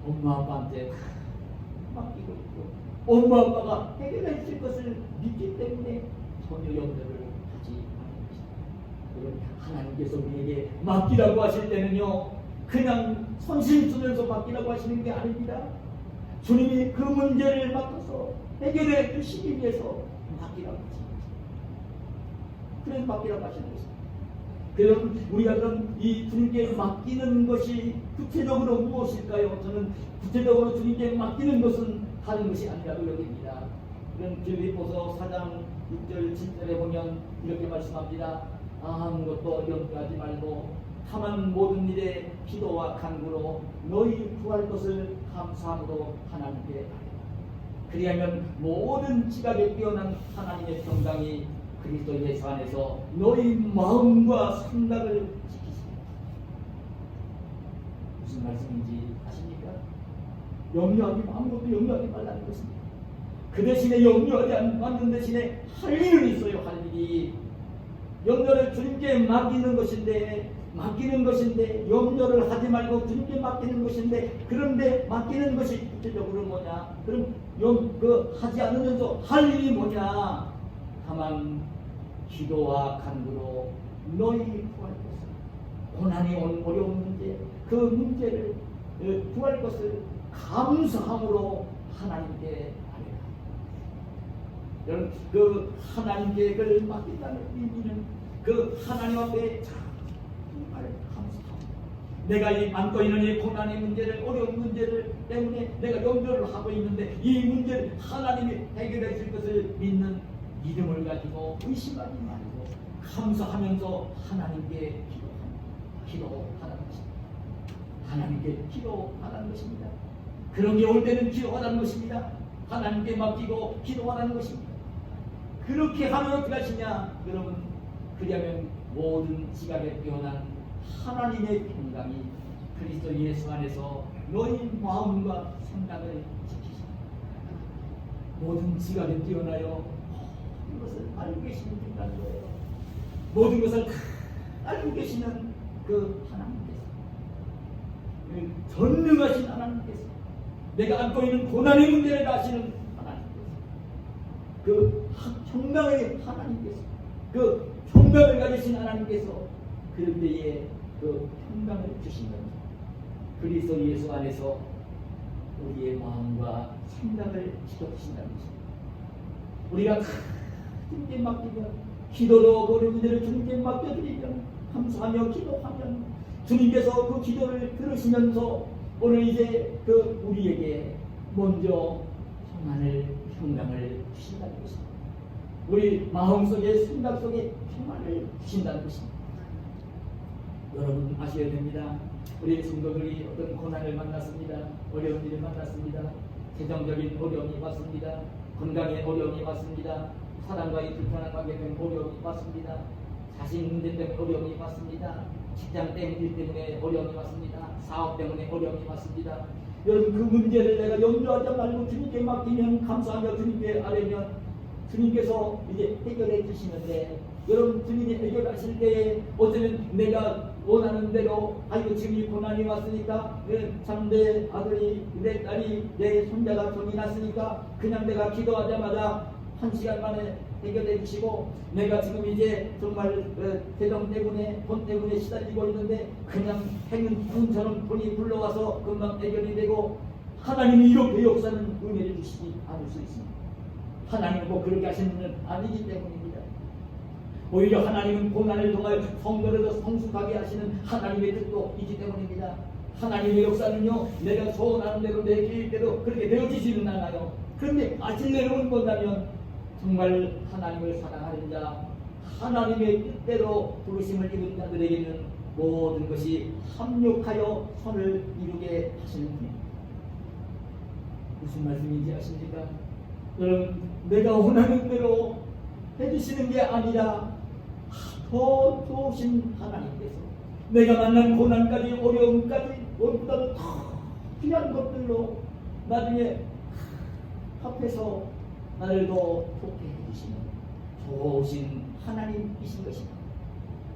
엄마 아빠한테 맡기고 있고 엄마 아빠가 해결해 줄 것을 믿기 때문에 전혀 염려를 하지 않는 것입니다. 여러분 하나님께서 우리에게 맡기라고 하실 때는요 그냥 선심 주면서 맡기라고 하시는 게 아닙니다. 주님이 그 문제를 맡아서 해결해 주시기 위해서 맡기라고 하십니다. 그래서 맡기라고 하시는 것입니다. 그럼 우리가 그럼 이 주님께 맡기는 것이 구체적으로 무엇일까요? 저는 구체적으로 주님께 맡기는 것은 다른 것이 아니라고 여깁니다. 그럼 빌립보서 4장 6절 7절에 보면 이렇게 말씀합니다. 아무것도 염려하지 말고 다만 모든 일에 기도와 간구로 너희 구할 것을 감사함으로 하나님께 아뢰라. 그리하면 모든 지각에 뛰어난 하나님의 평강이 그리스도 예수 안에서 너희 마음과 생각을 지키시라. 무슨 말씀인지 아십니까? 아무것도 염려하지 말라는 것입니다. 그 대신에 염려하지 않는 대신에 할 일은 있어요. 할 일이 염려를 주님께 맡기는 것인데 염려를 하지 말고 주님께 맡기는 것인데, 그런데 맡기는 것이 구체적으로 뭐냐? 그럼 하지 않으면서 할 일이 뭐냐? 다만 기도와 간구로 너희 구할 것을, 고난이 온 어려운 문제, 그 문제를 구할 것을 감사함으로 하나님께 아뢰라. 여러분 그 하나님께 그걸 맡긴다는 의미는 그 하나님 앞에 정말 감사합니다. 내가 이 안고 있는 이 고난의 문제를, 어려운 문제를 때문에 내가 염려를 하고 있는데 이 문제를 하나님이 해결해 줄 것을 믿는 믿음을 가지고 의심하지 말고 감사하면서 하나님께 기도하는 것입니다. 하나님께 기도하는 것입니다. 그런 게 올 때는 기도하는 것입니다. 하나님께 맡기고 기도하는 것입니다. 그렇게 하면 어떻게 하시냐? 여러분, 그리하면 모든 지각에 뛰어난 하나님의 평강이 그리스도 예수 안에서 너희 마음과 생각을 지키시라. 모든 지각에 뛰어나요 이것을 알고 계시는 분이라는 거예요. 모든 것을 다 알고 계시는 그 하나님께서, 전능하신 하나님께서, 내가 안고 있는 고난의 문제를 아시는 하나님께서, 그 평강의 하나님께서, 그 평강을 가지신 하나님께서 그럴 때에 그 평강을 주시는 그리스도 예수 안에서 우리의 마음과 생각을 지켜주신다는 것입니다. 우리가 주님께 맡기면, 기도로 어려운 문제를 주님께 맡겨드리면, 감사하며 기도하면 주님께서 그 기도를 들으시면서 오늘 이제 그 우리에게 먼저 평강을 주신다는 것입니다. 우리 마음속에, 생각 속에 평안을 주신다는 것입니다. 여러분 아셔야 됩니다. 우리 성도들이 어떤 고난을 만났습니다. 어려운 일을 만났습니다. 재정적인 어려움이 왔습니다. 건강의 어려움이 왔습니다. 사람과의 불편한 관계 때문에 어려움이 왔습니다. 자신 문제 때문에 어려움이 왔습니다. 직장 때문에 어려움이 왔습니다. 사업 때문에 어려움이 왔습니다. 여러분 그 문제를 내가 염려하지 말고 주님께 맡기면, 감사하며 주님께 아뢰면 주님께서 이제 해결해 주시는데, 여러분 주님이 해결하실 때에 어쩌면 내가 원하는 대로 지금 이 고난이 왔으니까 참 내 아들이, 내 딸이, 내 손자가 병이 났으니까 그냥 내가 기도하자마자 1시간 만에 해결해 주시고, 내가 지금 이제 정말 대정 때문에 돈 때문에 시달리고 있는데 그냥 행운처럼 돈이 불러와서 금방 해결이 되고, 하나님이 이렇게 역사는 은혜를 주시지 않을 수 있습니다. 하나님은 뭐 그렇게 하시는 분은 아니기 때문입니다. 오히려 하나님은 고난을 통하여 성도를 더 성숙하게 하시는 하나님의 뜻도 있기 때문입니다. 하나님의 역사는요, 내가 소원하는 대로 내 계획대로 그렇게 되어지지는 않아요. 그런데 아찔레로는 뭔가면 정말 하나님을 사랑하는 자, 하나님의 뜻대로 부르심을 입은 자들에게는 모든 것이 합력하여 선을 이루게 하시는 분입니다. 무슨 말씀인지 아십니까? 여러분, 내가 원하는 대로 해주시는 게 아니라 더 좋으신 하나님께서 내가 만난 고난까지 어려움까지 무엇보다도 더 귀한 것들로 나중에 합해서 나를 더 좋게 해주시는 좋으신 하나님이신 것입니다.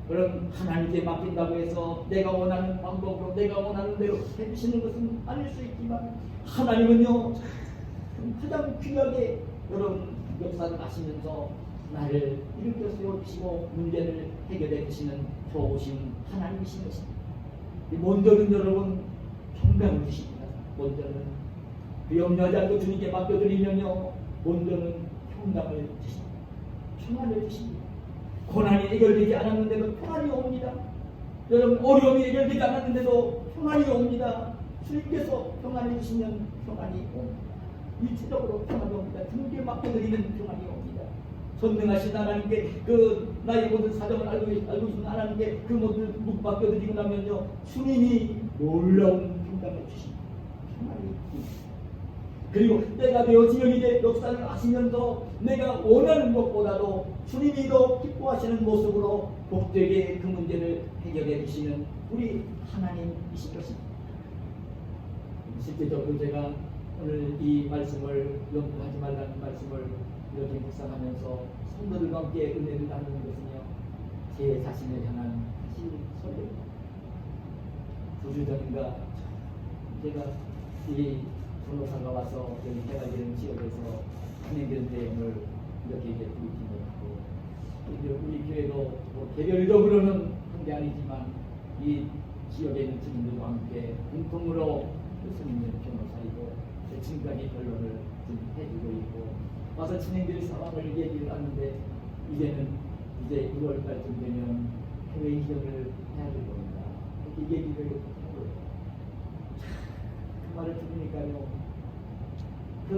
그럼 하나님께 맡긴다고 해서 내가 원하는 방법으로 내가 원하는 대로 해주시는 것은 아닐 수 있지만, 하나님은요 가장 귀하게 여러분 역사를 하시면서 나를 일으켜 세워주시고 문제를 해결해 주시는 좋으신 하나님이신 것입니다. 먼저는 여러분 평강을 주십니다. 먼저는 그 염려하지 않고 주님께 맡겨드리면요, 먼저는 평강을 주십니다. 평안을 주십니다. 고난이 해결되지 않았는데도 평안이 옵니다. 여러분, 어려움이 해결되지 않았는데도 평안이 옵니다. 주님께서 평안을 주시면 평안이 옵니다. 일체적으로 평안이 옵니다. 주님께 맡겨드리는 평안이 옵니다. 전능하신 하나님께 그 나의 모든 사정을 알고 계신 하나님께 그 모든 묵 맡겨드리고 나면요, 주님이 놀라운 평강을 주십니다. 평안이 옵니다. 그리고 때가 되어 지역이 돼 역사를 하시면서 내가 원하는 것보다도 주님이 더 기뻐하시는 모습으로 복되게 그 문제를 해결해 주시는 우리 하나님이신 것입니다. 실제적으로 제가 오늘 이 말씀을 염두하지 말라는 말씀을 이렇게 묵상하면서 성도들과 함께 은혜를 나누는 것은요, 제 자신을 향한 사실 설레입니다. 2주 전인가 제가 이 변호사가 와서 여기 해가지는 지역에서 진행되는 내용을 이렇게 이제 브리핑을 하고, 우리 교회도 뭐 개별적으로는 한 게 아니지만 이 지역에 있는 주민들과 함께 공통으로 뜻을 있는 변호사이고 지금까지 변론을 해주고 있고, 와서 진행될 상황을 얘기를 하는데 이제는 이제 6월달쯤 되면 교회 이전을 해야 될 겁니다. 이렇게 얘기를 하고, 그 말을 들으니까요, 그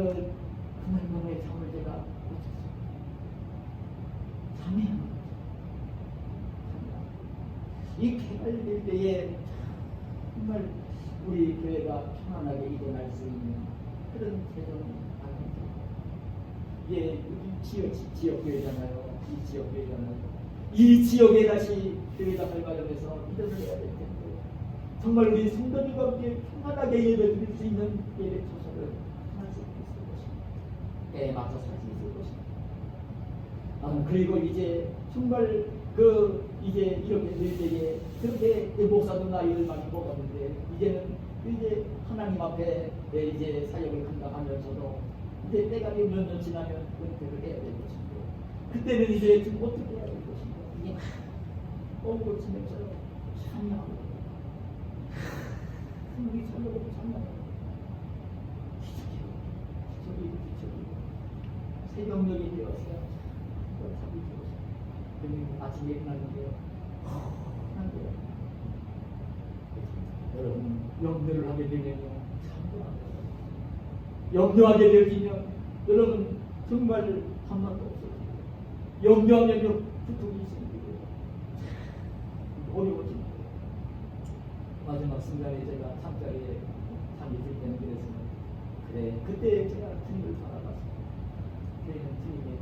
말씀의 잠을 제가 못 잤어요. 잠이 안 와요. 이 개발될 때에 정말 우리 교회가 평안하게 일어날 수 있는 그런 세상은 아닙니다. 이게 지역 교회잖아요. 이 지역 교회잖아요. 이 지역에 다시 교회가 발발해서 이전을 해야 될 텐데, 정말 우리 성도들과 함께 평안하게 예배드릴 수 있는 예배 처소를 할 수 있을 것입니다. 때에 맞춰 살 수 있을 것입니다. 그리고 이제 정말 이제 이렇게 될 때에 그렇게 목사도 나이를 많이 먹었는데 이제는 이제 하나님 앞에 이제 사역을 감당하면서도 이제 때가 몇 년 지나면 은퇴를 해야 될 것인데, 그때는 이제 좀 어떻게 해야 될 것인가, 이게 꼴찌면서 참여하고 우리 참여하고 참여하고 기적이고 새벽녘이 되었어요. 아침에 일어났는데요, 한데요. 여러분, 염려를 하게 되면요, 참도 안 돼요. 염려하게 되면 여러분 정말 한마도 없어지고, 염려하면요 두통이 생기고 어려워집니다. 마지막 순간에 제가 잠자리에 잠이 들 때는 그래서 그래, 그때 제가 주님을 바라봤어요. 그래는 주님의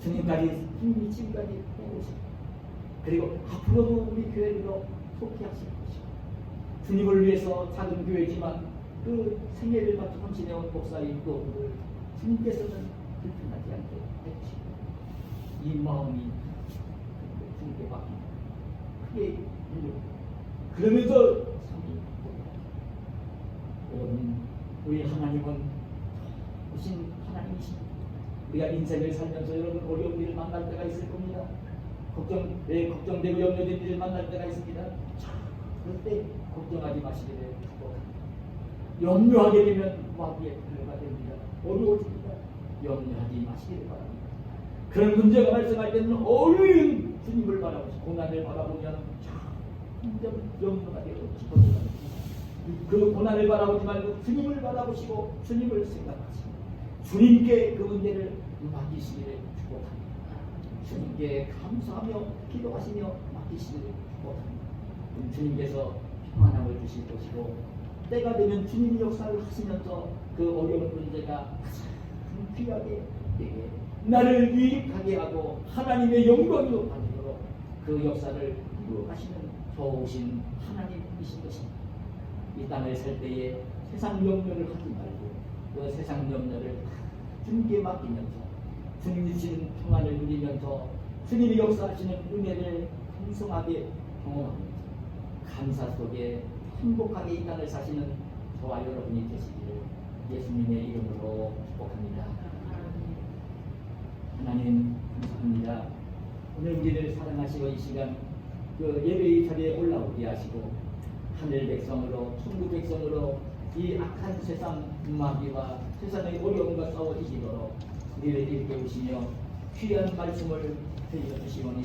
주님까지, 주님이 지금까지 해오시고, 그리고 앞으로도 우리 교회를 속히 하실 것이고, 주님을 위해서 작은 교회지만 그 생애를 바쳐 헌신해온 목사의 노고를 주님께서는 불편하지 않게 해주시고, 이 마음이 주님께 맡깁니다. 크게 일로 그러면서 참이 여러분, 우리 하나님은 오신 하나님이십니다. 우리가 인생을 살면서 여러분 어려운 일을 만날 때가 있을 겁니다. 걱정되고 염려된 일을 만날 때가 있습니다. 자, 그럴 때 걱정하지 마시기를 축복합니다. 염려하게 되면 마귀의 플레가 됩니다. 어려워집니다. 염려하지 마시기를 바랍니다. 그런 문제가 발생할 때는 얼른 주님을 바라보시고 고난을 바라보면 점점 염려가 되고 깊어집니다. 그 고난을 바라보지 말고 주님을 바라보시고 주님을 생각하시고 주님께 그 문제를 맡기시기를 축복합니다. 주님께 감사하며 기도하시며 맡기시기를 축복합니다. 주님께서 평안함을 주실 것이고 때가 되면 주님이 역사를 하시면서 그 어려운 문제가 가장 귀하게 되게 나를 유익하게 하고 하나님의 영광으로 받도록 그 역사를 이루어가시는 좋으신 하나님이신 것입니다. 이 땅을 살 때에 세상 염려를 하지 말고 그 세상 염려를 주님께 맡기면서 주님 주시는 평안을 누리면서 주님이 역사하시는 은혜를 풍성하게 경험하면서 감사 속에 행복하게 이 땅을 사시는 저와 여러분이 되시기를 예수님의 이름으로 축복합니다. 하나님 감사합니다. 오늘 우리를 사랑하시고 이 시간 그 예배의 자리에 올라오게 하시고 하늘 백성으로 천국 백성으로 이 악한 세상 마귀와 세상의 어려움과 싸워 이기도록 우리를 일깨우시며 귀한 말씀을 들려주시오니